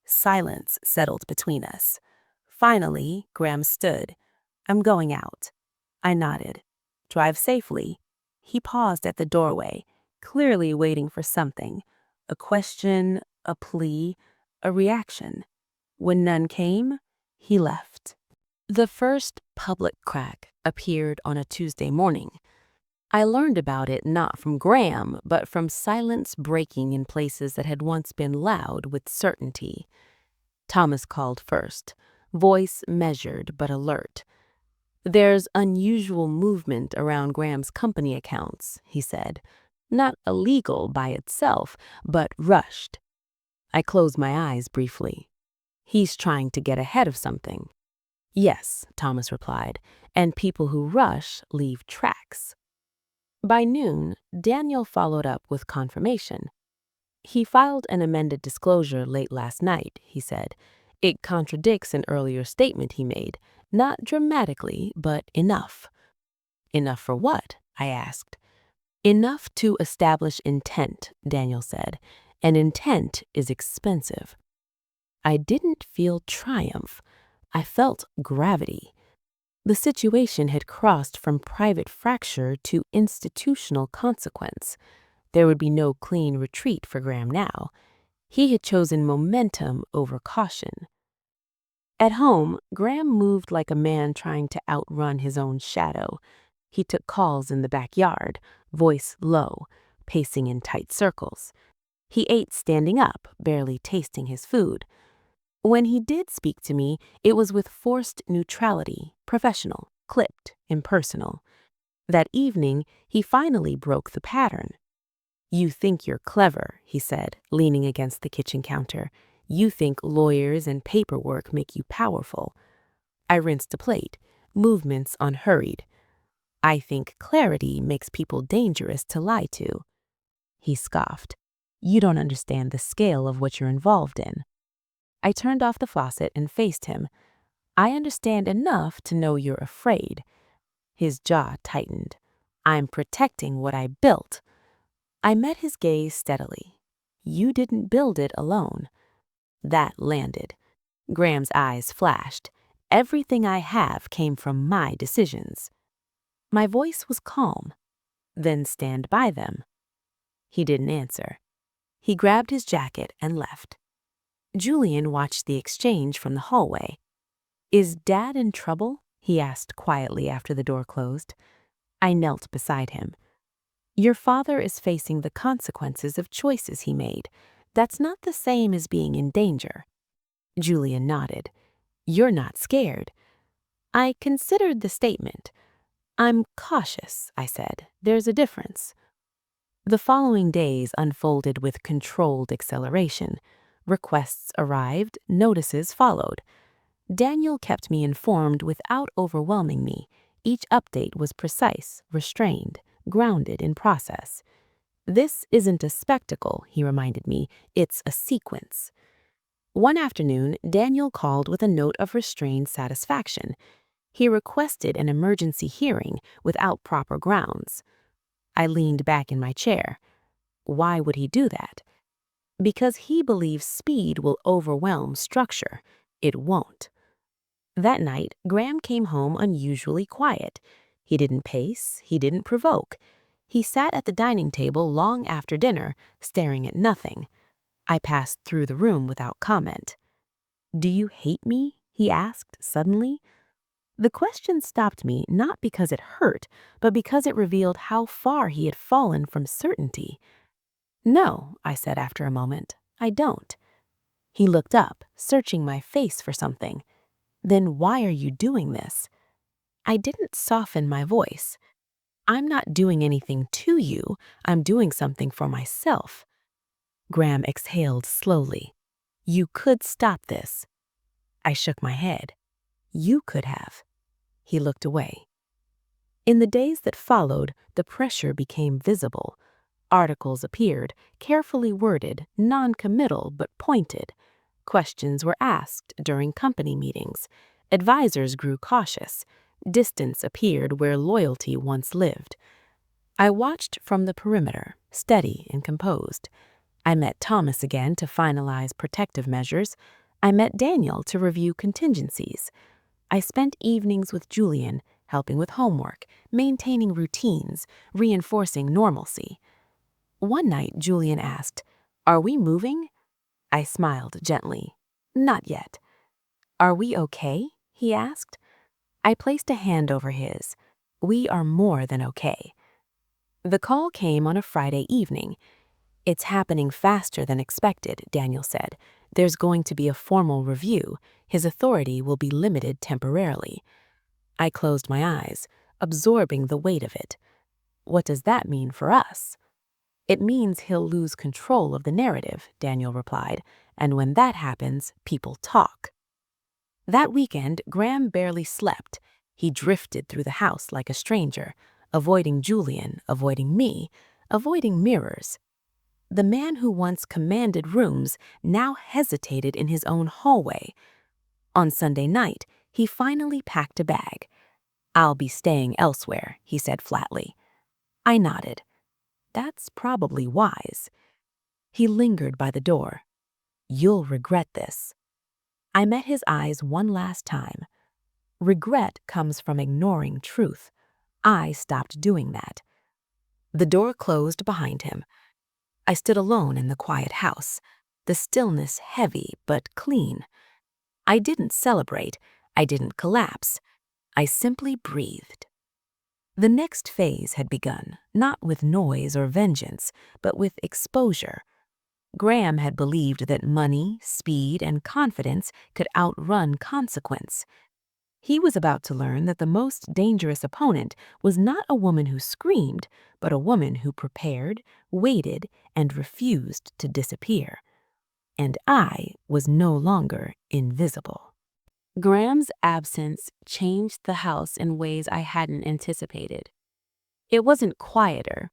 Silence settled between us. Finally, Graham stood. "I'm going out." I nodded. "Drive safely." He paused at the doorway, clearly waiting for something. A question, a plea, a reaction. When none came, he left. The first public crack appeared on a Tuesday morning. I learned about it not from Graham, but from silence breaking in places that had once been loud with certainty. Thomas called first, voice measured but alert. "There's unusual movement around Graham's company accounts," he said. "Not illegal by itself, but rushed." I closed my eyes briefly. "He's trying to get ahead of something." "Yes," Thomas replied, "and people who rush leave tracks." By noon, Daniel followed up with confirmation. "He filed an amended disclosure late last night," he said. "It contradicts an earlier statement he made. Not dramatically, but enough." "Enough for what?" I asked. "Enough to establish intent," Daniel said. "And intent is expensive." I didn't feel triumph. I felt gravity. The situation had crossed from private fracture to institutional consequence. There would be no clean retreat for Graham now. He had chosen momentum over caution. At home, Graham moved like a man trying to outrun his own shadow. He took calls in the backyard, voice low, pacing in tight circles. He ate standing up, barely tasting his food. When he did speak to me, it was with forced neutrality, professional, clipped, impersonal. That evening, he finally broke the pattern. "You think you're clever," he said, leaning against the kitchen counter. "You think lawyers and paperwork make you powerful." I rinsed a plate, movements unhurried. "I think clarity makes people dangerous to lie to." He scoffed. "You don't understand the scale of what you're involved in." I turned off the faucet and faced him. "I understand enough to know you're afraid." His jaw tightened. "I'm protecting what I built." I met his gaze steadily. "You didn't build it alone." That landed. Graham's eyes flashed. "Everything I have came from my decisions." My voice was calm. "Then stand by them." He didn't answer. He grabbed his jacket and left. Julian watched the exchange from the hallway. "Is Dad in trouble?" he asked quietly after the door closed. I knelt beside him. "Your father is facing the consequences of choices he made. That's not the same as being in danger." Julian nodded. "You're not scared." I considered the statement. "I'm cautious," I said. "There's a difference." The following days unfolded with controlled acceleration. Requests arrived, notices followed. Daniel kept me informed without overwhelming me. Each update was precise, restrained, grounded in process. This isn't a spectacle, he reminded me, it's a sequence. One afternoon, Daniel called with a note of restrained satisfaction. He requested an emergency hearing without proper grounds. I leaned back in my chair. Why would he do that? Because he believes speed will overwhelm structure. It won't. That night, Graham came home unusually quiet. He didn't pace, he didn't provoke. He sat at the dining table long after dinner, staring at nothing. I passed through the room without comment. "Do you hate me?" he asked suddenly. The question stopped me not because it hurt, but because it revealed how far he had fallen from certainty. "No," I said after a moment, "I don't." He looked up, searching my face for something. "Then why are you doing this?" I didn't soften my voice. "I'm not doing anything to you. I'm doing something for myself." Graham exhaled slowly. "You could stop this." I shook my head. "You could have." He looked away. In the days that followed, the pressure became visible. Articles appeared, carefully worded, non-committal but pointed. Questions were asked during company meetings. Advisors grew cautious. Distance appeared where loyalty once lived. I watched from the perimeter, steady and composed. I met Thomas again to finalize protective measures. I met Daniel to review contingencies. I spent evenings with Julian, helping with homework, maintaining routines, reinforcing normalcy. One night, Julian asked, "Are we moving?" I smiled gently. "Not yet." "Are we okay?" he asked. I placed a hand over his. "We are more than okay." The call came on a Friday evening. "It's happening faster than expected," Daniel said. "There's going to be a formal review. His authority will be limited temporarily." I closed my eyes, absorbing the weight of it. "What does that mean for us?" "It means he'll lose control of the narrative," Daniel replied, "and when that happens, people talk." That weekend, Graham barely slept. He drifted through the house like a stranger, avoiding Julian, avoiding me, avoiding mirrors. The man who once commanded rooms now hesitated in his own hallway. On Sunday night, he finally packed a bag. "I'll be staying elsewhere," he said flatly. I nodded. "That's probably wise." He lingered by the door. "You'll regret this." I met his eyes one last time. Regret comes from ignoring truth. I stopped doing that. The door closed behind him. I stood alone in the quiet house, the stillness heavy but clean. I didn't celebrate. I didn't collapse. I simply breathed. The next phase had begun, not with noise or vengeance, but with exposure. Graham had believed that money, speed, and confidence could outrun consequence. He was about to learn that the most dangerous opponent was not a woman who screamed, but a woman who prepared, waited, and refused to disappear. And I was no longer invisible. Graham's absence changed the house in ways I hadn't anticipated. It wasn't quieter.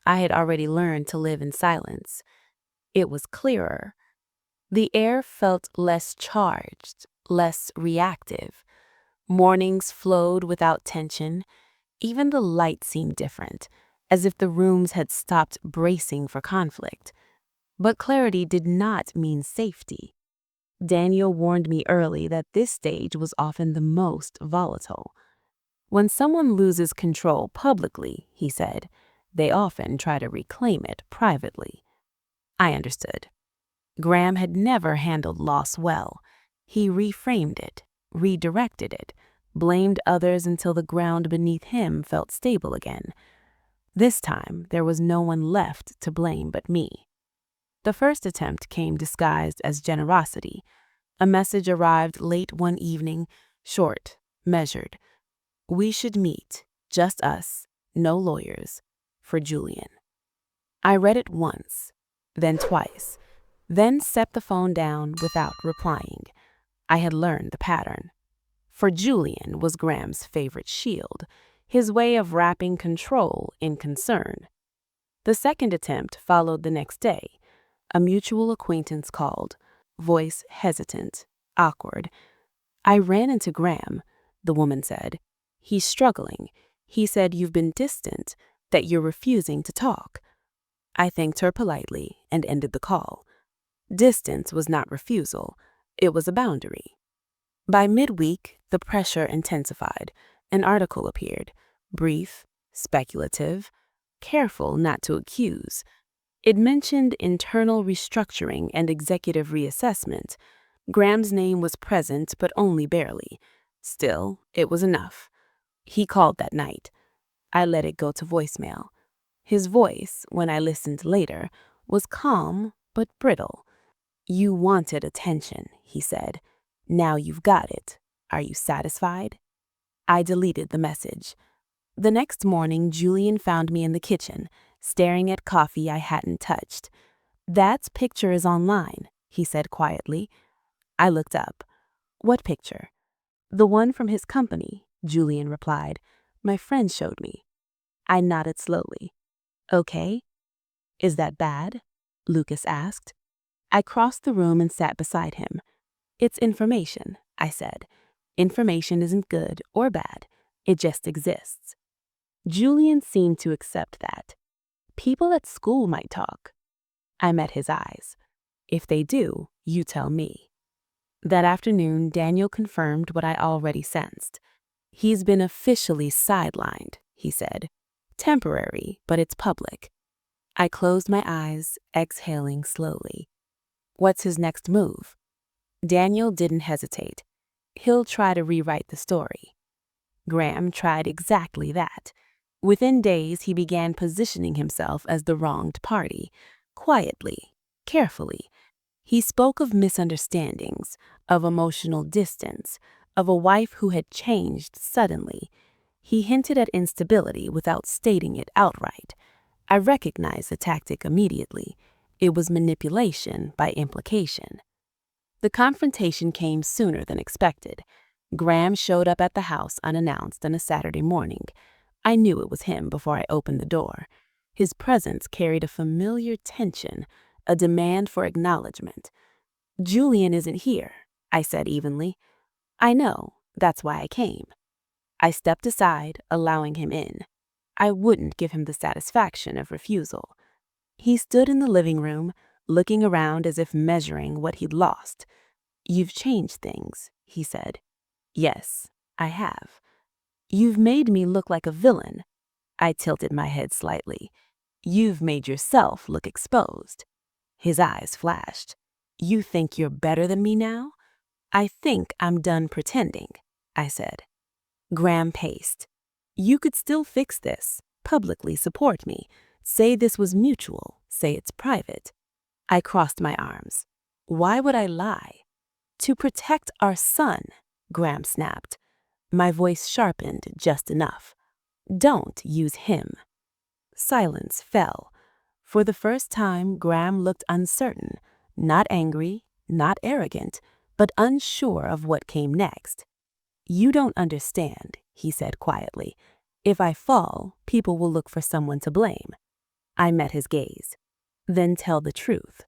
I had already learned to live in silence. It was clearer. The air felt less charged, less reactive. Mornings flowed without tension. Even the light seemed different, as if the rooms had stopped bracing for conflict. But clarity did not mean safety. Daniel warned me early that this stage was often the most volatile. When someone loses control publicly, he said, they often try to reclaim it privately. I understood. Graham had never handled loss well. He reframed it, redirected it, blamed others until the ground beneath him felt stable again. This time, there was no one left to blame but me. The first attempt came disguised as generosity. A message arrived late one evening, short, measured. "We should meet, just us, no lawyers, for Julian." I read it once, then twice, then set the phone down without replying. I had learned the pattern. For Julian was Graham's favorite shield, his way of wrapping control in concern. The second attempt followed the next day. A mutual acquaintance called, voice hesitant, awkward. I ran into Graham, the woman said. He's struggling. He said you've been distant, that you're refusing to talk. I thanked her politely and ended the call. Distance was not refusal. It was a boundary. By midweek, the pressure intensified. An article appeared, brief, speculative, careful not to accuse. It mentioned internal restructuring and executive reassessment. Graham's name was present, but only barely. Still, it was enough. He called that night. I let it go to voicemail. His voice, when I listened later, was calm but brittle. You wanted attention, he said. Now you've got it. Are you satisfied? I deleted the message. The next morning, Julian found me in the kitchen, staring at coffee I hadn't touched. That picture is online, he said quietly. I looked up. What picture? The one from his company, Julian replied. My friend showed me. I nodded slowly. Okay. Is that bad? Lucas asked. I crossed the room and sat beside him. It's information, I said. Information isn't good or bad. It just exists. Julian seemed to accept that. People at school might talk. I met his eyes. If they do, you tell me. That afternoon, Daniel confirmed what I already sensed. He's been officially sidelined, he said. Temporary, but it's public. I closed my eyes, exhaling slowly. What's his next move? Daniel didn't hesitate. He'll try to rewrite the story. Graham tried exactly that. Within days, he began positioning himself as the wronged party, quietly, carefully. He spoke of misunderstandings, of emotional distance, of a wife who had changed suddenly. He hinted at instability without stating it outright. I recognized the tactic immediately. It was manipulation by implication. The confrontation came sooner than expected. Graham showed up at the house unannounced on a Saturday morning. I knew it was him before I opened the door. His presence carried a familiar tension, a demand for acknowledgement. Julian isn't here, I said evenly. I know, that's why I came. I stepped aside, allowing him in. I wouldn't give him the satisfaction of refusal. He stood in the living room, looking around as if measuring what he'd lost. You've changed things, he said. Yes, I have. You've made me look like a villain. I tilted my head slightly. You've made yourself look exposed. His eyes flashed. You think you're better than me now? I think I'm done pretending, I said. Graham paced. You could still fix this, publicly support me, say this was mutual, say it's private. I crossed my arms. Why would I lie? To protect our son, Graham snapped. My voice sharpened just enough. Don't use him. Silence fell. For the first time, Graham looked uncertain, not angry, not arrogant, but unsure of what came next. You don't understand, he said quietly. If I fall, people will look for someone to blame. I met his gaze. Then tell the truth.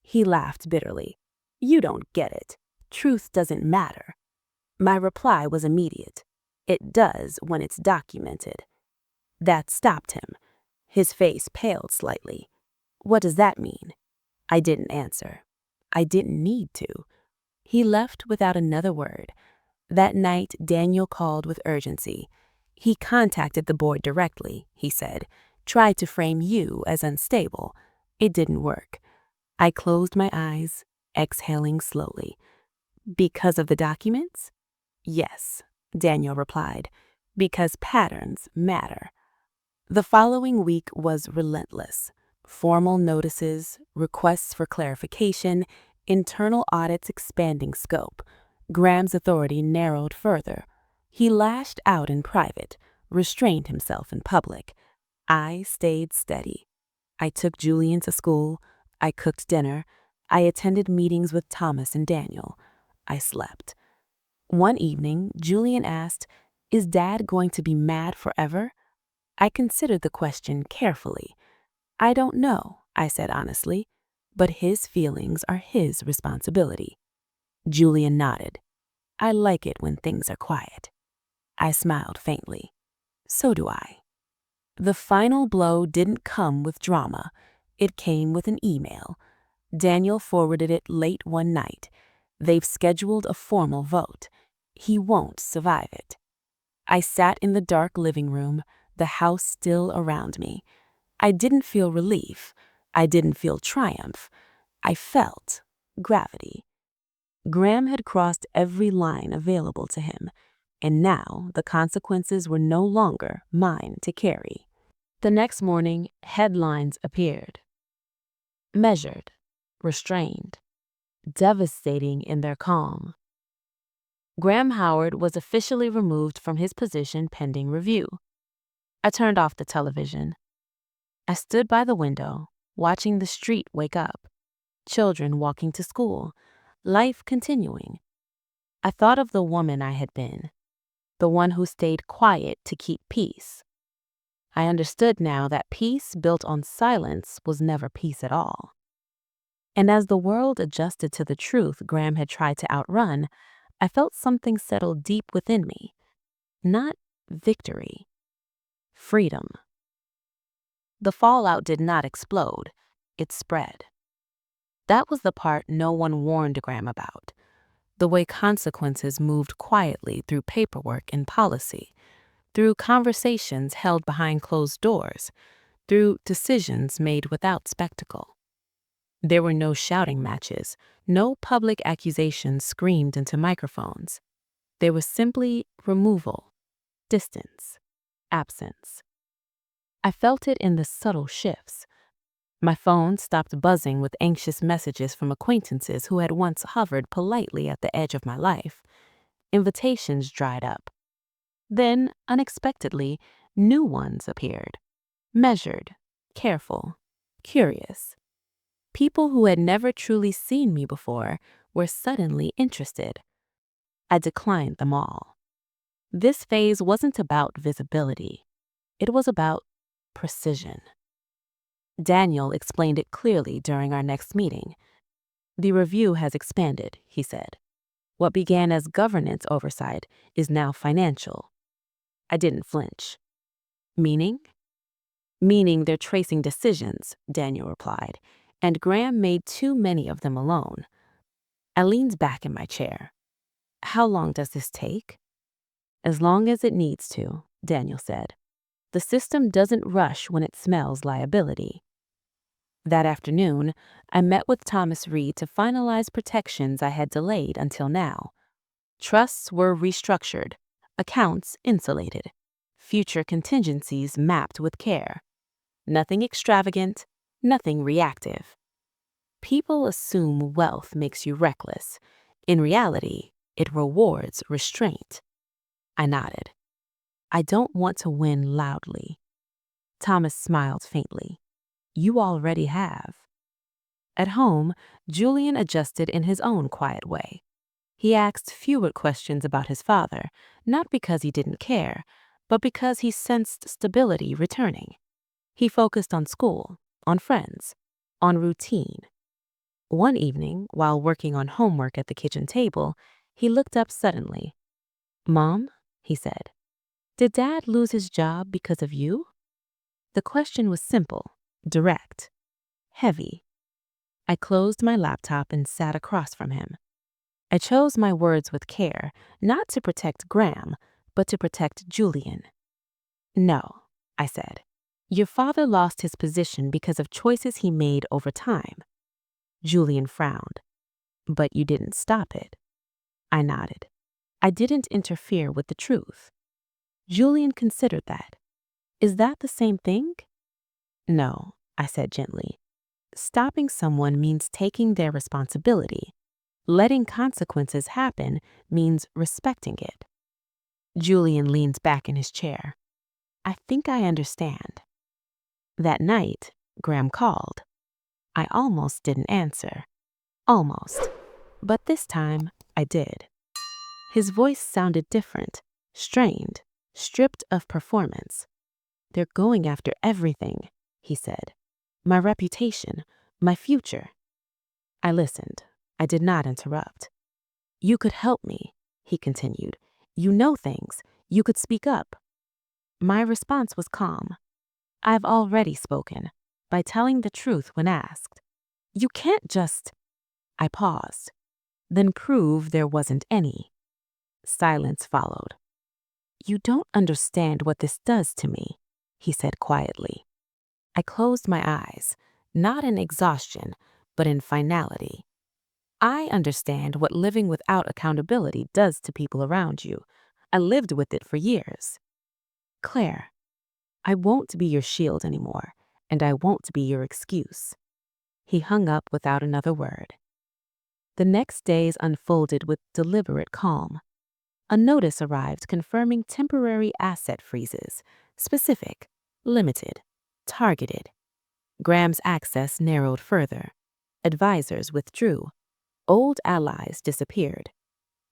He laughed bitterly. You don't get it. Truth doesn't matter. My reply was immediate. It does when it's documented. That stopped him. His face paled slightly. What does that mean? I didn't answer. I didn't need to. He left without another word. That night, Daniel called with urgency. He contacted the board directly, he said, tried to frame you as unstable. It didn't work. I closed my eyes, exhaling slowly. Because of the documents? Yes, Daniel replied, because patterns matter. The following week was relentless. Formal notices, requests for clarification, internal audits expanding scope. Graham's authority narrowed further. He lashed out in private, restrained himself in public. I stayed steady. I took Julian to school. I cooked dinner. I attended meetings with Thomas and Daniel. I slept. One evening, Julian asked, "Is Dad going to be mad forever?" I considered the question carefully. "I don't know," I said honestly, "but his feelings are his responsibility." Julian nodded. "I like it when things are quiet." I smiled faintly. "So do I." The final blow didn't come with drama. It came with an email. Daniel forwarded it late one night. "They've scheduled a formal vote. He won't survive it." I sat in the dark living room, the house still around me. I didn't feel relief. I didn't feel triumph. I felt gravity. Graham had crossed every line available to him, and now the consequences were no longer mine to carry. The next morning, headlines appeared. Measured, restrained, devastating in their calm. Graham Howard was officially removed from his position pending review. I turned off the television. I stood by the window, watching the street wake up, children walking to school, life continuing. I thought of the woman I had been, the one who stayed quiet to keep peace. I understood now that peace built on silence was never peace at all. And as the world adjusted to the truth Graham had tried to outrun, I felt something settle deep within me. Not victory, freedom. The fallout did not explode, it spread. That was the part no one warned Graham about. The way consequences moved quietly through paperwork and policy, through conversations held behind closed doors, through decisions made without spectacle. There were no shouting matches, no public accusations screamed into microphones. There was simply removal, distance, absence. I felt it in the subtle shifts. My phone stopped buzzing with anxious messages from acquaintances who had once hovered politely at the edge of my life. Invitations dried up. Then, unexpectedly, new ones appeared. Measured, careful, curious. People who had never truly seen me before were suddenly interested. I declined them all. This phase wasn't about visibility. It was about precision. Daniel explained it clearly during our next meeting. "The review has expanded," he said. "What began as governance oversight is now financial." I didn't flinch. "Meaning?" "Meaning they're tracing decisions," Daniel replied, "and Graham made too many of them alone." I leaned back in my chair. "How long does this take?" "As long as it needs to," Daniel said. "The system doesn't rush when it smells liability." That afternoon, I met with Thomas Reed to finalize protections I had delayed until now. Trusts were restructured, accounts insulated, future contingencies mapped with care. Nothing extravagant, nothing reactive. People assume wealth makes you reckless. In reality, it rewards restraint. I nodded. "I don't want to win loudly." Thomas smiled faintly. "You already have." At home, Julian adjusted in his own quiet way. He asked fewer questions about his father, not because he didn't care, but because he sensed stability returning. He focused on school, on friends, on routine. One evening, while working on homework at the kitchen table, he looked up suddenly. "Mom," he said, "did Dad lose his job because of you?" The question was simple, direct, heavy. I closed my laptop and sat across from him. I chose my words with care, not to protect Graham, but to protect Julian. "No," I said. "Your father lost his position because of choices he made over time." Julian frowned. "But you didn't stop it." I nodded. "I didn't interfere with the truth." Julian considered that. "Is that the same thing?" "No," I said gently. "Stopping someone means taking their responsibility. Letting consequences happen means respecting it." Julian leaned back in his chair. "I think I understand." That night, Graham called. I almost didn't answer. Almost. But this time, I did. His voice sounded different, strained, stripped of performance. "They're going after everything," he said. "My reputation, my future." I listened. I did not interrupt. "You could help me," he continued. "You know things. You could speak up." My response was calm. "I've already spoken, by telling the truth when asked. You can't just—" I paused. "Then prove there wasn't any." Silence followed. "You don't understand what this does to me," he said quietly. I closed my eyes, not in exhaustion, but in finality. I understand what living without accountability does to people around you. I lived with it for years. "Claire, I won't be your shield anymore, and I won't be your excuse." He hung up without another word. The next days unfolded with deliberate calm. A notice arrived confirming temporary asset freezes, specific, limited, targeted. Graham's access narrowed further. Advisors withdrew. Old allies disappeared.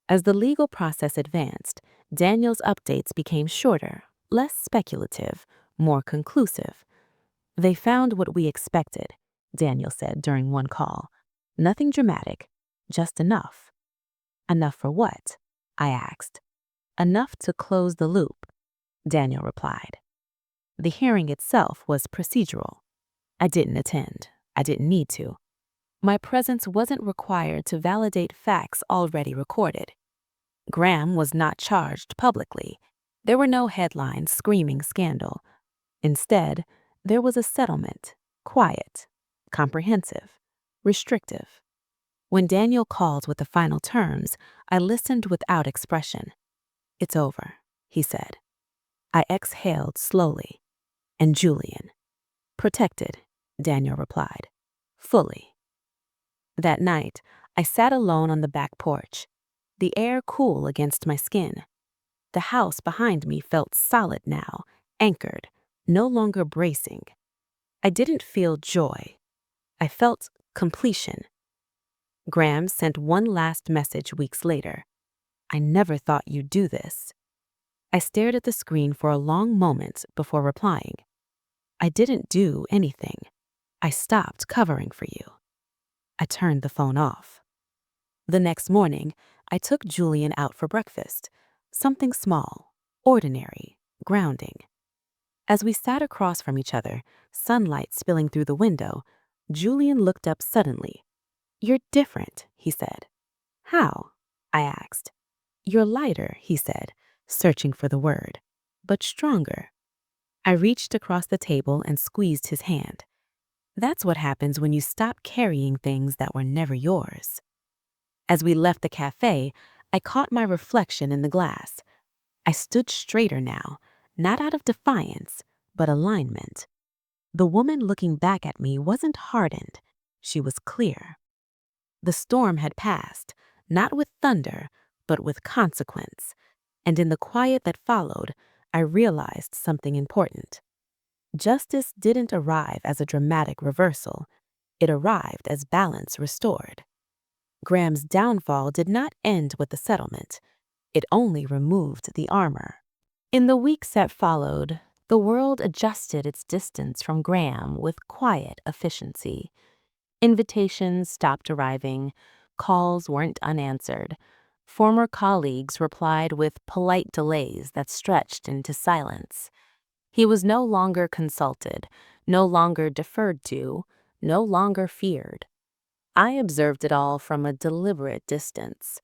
As the legal process advanced, Daniel's updates became shorter, less speculative, more conclusive. "They found what we expected," Daniel said during one call. "Nothing dramatic, just enough." "Enough for what?" I asked. "Enough to close the loop," Daniel replied. The hearing itself was procedural. I didn't attend. I didn't need to. My presence wasn't required to validate facts already recorded. Graham was not charged publicly. There were no headlines screaming scandal. Instead, there was a settlement, quiet, comprehensive, restrictive. When Daniel called with the final terms, I listened without expression. "It's over," he said. I exhaled slowly. "And Julian?" "Protected," Daniel replied. "Fully." That night, I sat alone on the back porch, the air cool against my skin. The house behind me felt solid now, anchored, no longer bracing. I didn't feel joy. I felt completion. Graham sent one last message weeks later. "I never thought you'd do this." I stared at the screen for a long moment before replying. "I didn't do anything. I stopped covering for you." I turned the phone off. The next morning, I took Julian out for breakfast. Something small, ordinary, grounding. As we sat across from each other, sunlight spilling through the window, Julian looked up suddenly. "You're different," he said. "How?" I asked. "You're lighter," he said, searching for the word, "but stronger." I reached across the table and squeezed his hand. That's what happens when you stop carrying things that were never yours. As we left the cafe, I caught my reflection in the glass. I stood straighter now, not out of defiance, but alignment. The woman looking back at me wasn't hardened. She was clear. The storm had passed, not with thunder, but with consequence. And in the quiet that followed, I realized something important. Justice didn't arrive as a dramatic reversal. It arrived as balance restored. Graham's downfall did not end with the settlement. It only removed the armor. In the weeks that followed, the world adjusted its distance from Graham with quiet efficiency. Invitations stopped arriving. Calls weren't unanswered. Former colleagues replied with polite delays that stretched into silence. He was no longer consulted, no longer deferred to, no longer feared. I observed it all from a deliberate distance.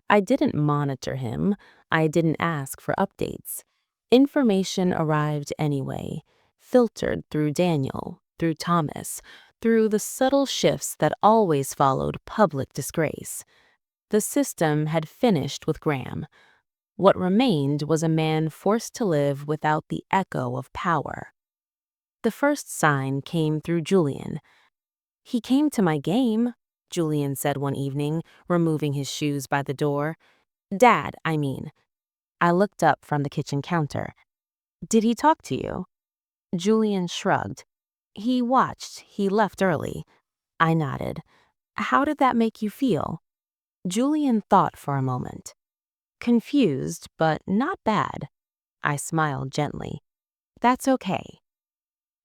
I didn't monitor him. I didn't ask for updates. Information arrived anyway, filtered through Daniel, through Thomas, through the subtle shifts that always followed public disgrace. The system had finished with Graham. What remained was a man forced to live without the echo of power. The first sign came through Julian. "He came to my game," Julian said one evening, removing his shoes by the door. "Dad, I mean." I looked up from the kitchen counter. "Did he talk to you?" Julian shrugged. "He watched. He left early." I nodded. How did that make you feel? Julian thought for a moment. Confused, but not bad. I smiled gently. That's okay.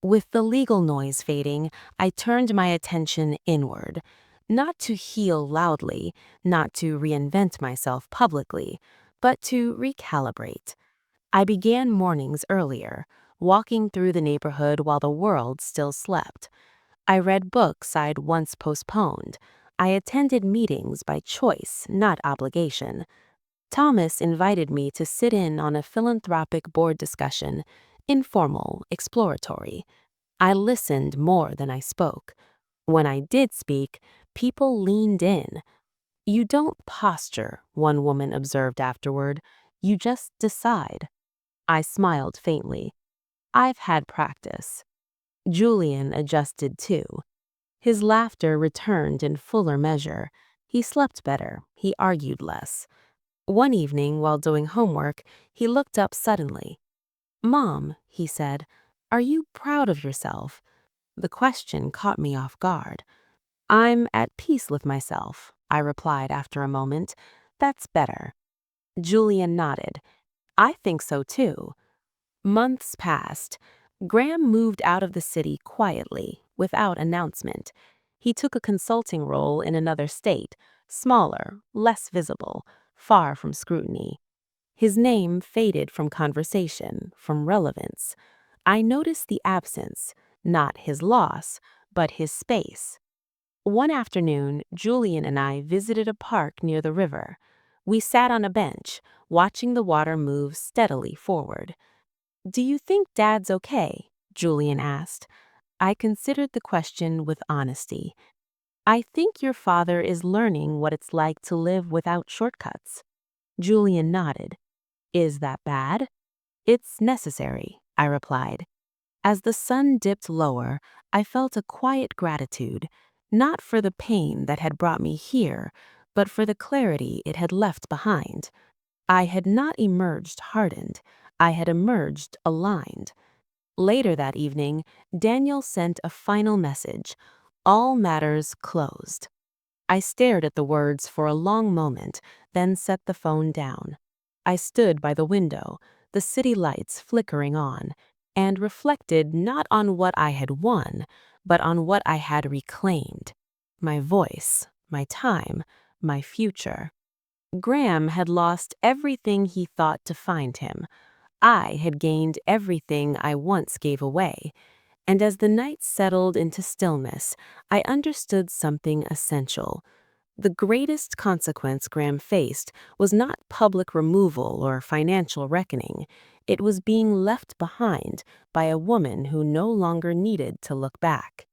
With the legal noise fading, I turned my attention inward, not to heal loudly, not to reinvent myself publicly, but to recalibrate. I began mornings earlier, walking through the neighborhood while the world still slept. I read books I'd once postponed. I attended meetings by choice, not obligation. Thomas invited me to sit in on a philanthropic board discussion, informal, exploratory. I listened more than I spoke. When I did speak, people leaned in. You don't posture, one woman observed afterward. You just decide. I smiled faintly. I've had practice. Julian adjusted too. His laughter returned in fuller measure. He slept better. He argued less. One evening, while doing homework, he looked up suddenly. "Mom," he said, "are you proud of yourself?" The question caught me off guard. "I'm at peace with myself," I replied after a moment. "That's better." Julian nodded. "I think so too." Months passed. Graham moved out of the city quietly, without announcement. He took a consulting role in another state, smaller, less visible, far from scrutiny. His name faded from conversation, from relevance. I noticed the absence, not his loss, but his space. One afternoon, Julian and I visited a park near the river. We sat on a bench, watching the water move steadily forward. "Do you think Dad's okay?" Julian asked. I considered the question with honesty. "I think your father is learning what it's like to live without shortcuts." Julian nodded. "Is that bad?" "It's necessary," I replied. As the sun dipped lower, I felt a quiet gratitude, not for the pain that had brought me here, but for the clarity it had left behind. I had not emerged hardened. I had emerged aligned. Later that evening, Daniel sent a final message. All matters closed. I stared at the words for a long moment, then set the phone down. I stood by the window, the city lights flickering on, and reflected not on what I had won, but on what I had reclaimed. My voice, my time, my future. Graham had lost everything he thought defined him. I had gained everything I once gave away. And as the night settled into stillness, I understood something essential. The greatest consequence Graham faced was not public removal or financial reckoning. It was being left behind by a woman who no longer needed to look back.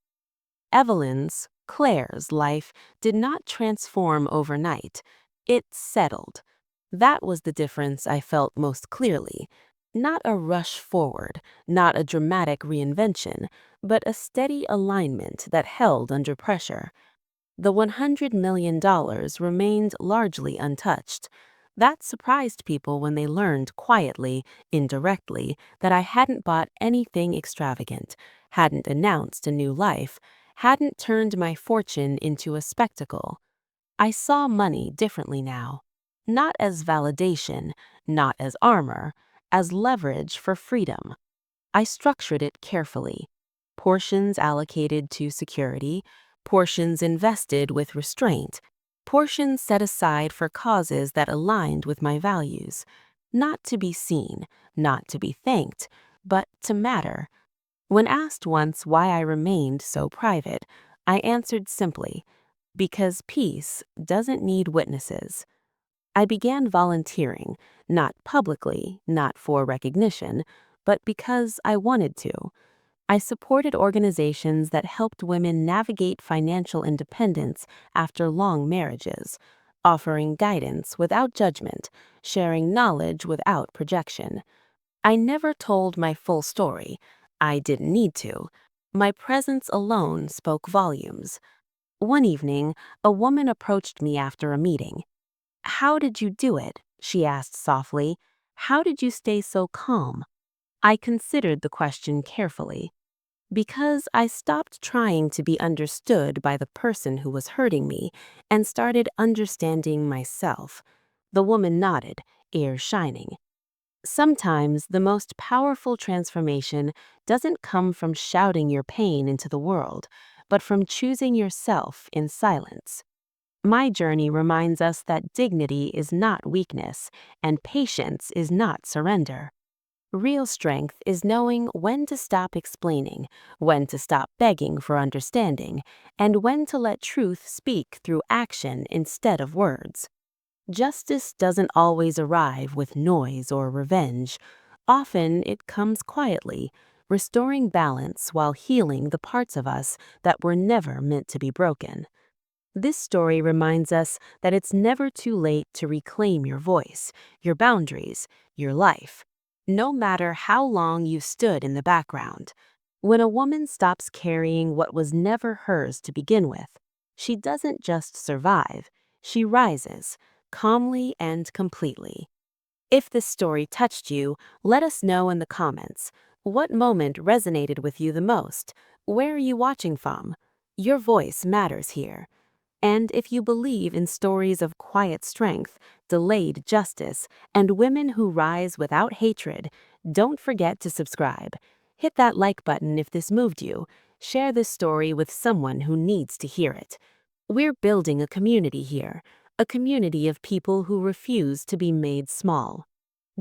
Evelyn's, Claire's life did not transform overnight. It settled. That was the difference I felt most clearly. Not a rush forward, not a dramatic reinvention, but a steady alignment that held under pressure. The $100 million remained largely untouched. That surprised people when they learned quietly, indirectly, that I hadn't bought anything extravagant, hadn't announced a new life, hadn't turned my fortune into a spectacle. I saw money differently now. Not as validation, not as armor, as leverage for freedom. I structured it carefully. Portions allocated to security, portions invested with restraint, portions set aside for causes that aligned with my values. Not to be seen, not to be thanked, but to matter. When asked once why I remained so private, I answered simply, because peace doesn't need witnesses. I began volunteering, not publicly, not for recognition, but because I wanted to. I supported organizations that helped women navigate financial independence after long marriages, offering guidance without judgment, sharing knowledge without projection. I never told my full story. I didn't need to. My presence alone spoke volumes. One evening, a woman approached me after a meeting. "How did you do it?" she asked softly. "How did you stay so calm?" I considered the question carefully. Because I stopped trying to be understood by the person who was hurting me and started understanding myself. The woman nodded, ears shining. Sometimes the most powerful transformation doesn't come from shouting your pain into the world, but from choosing yourself in silence. My journey reminds us that dignity is not weakness, and patience is not surrender. Real strength is knowing when to stop explaining, when to stop begging for understanding, and when to let truth speak through action instead of words. Justice doesn't always arrive with noise or revenge. Often it comes quietly, restoring balance while healing the parts of us that were never meant to be broken. This story reminds us that it's never too late to reclaim your voice, your boundaries, your life, no matter how long you stood in the background. When a woman stops carrying what was never hers to begin with, she doesn't just survive, she rises, calmly and completely. If this story touched you, let us know in the comments. What moment resonated with you the most? Where are you watching from? Your voice matters here. And if you believe in stories of quiet strength, delayed justice, and women who rise without hatred, don't forget to subscribe. Hit that like button if this moved you. Share this story with someone who needs to hear it. We're building a community here, a community of people who refuse to be made small.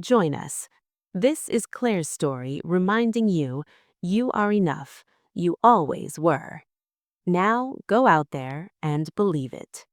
Join us. This is Claire's story reminding you, you are enough. You always were. Now go out there and believe it.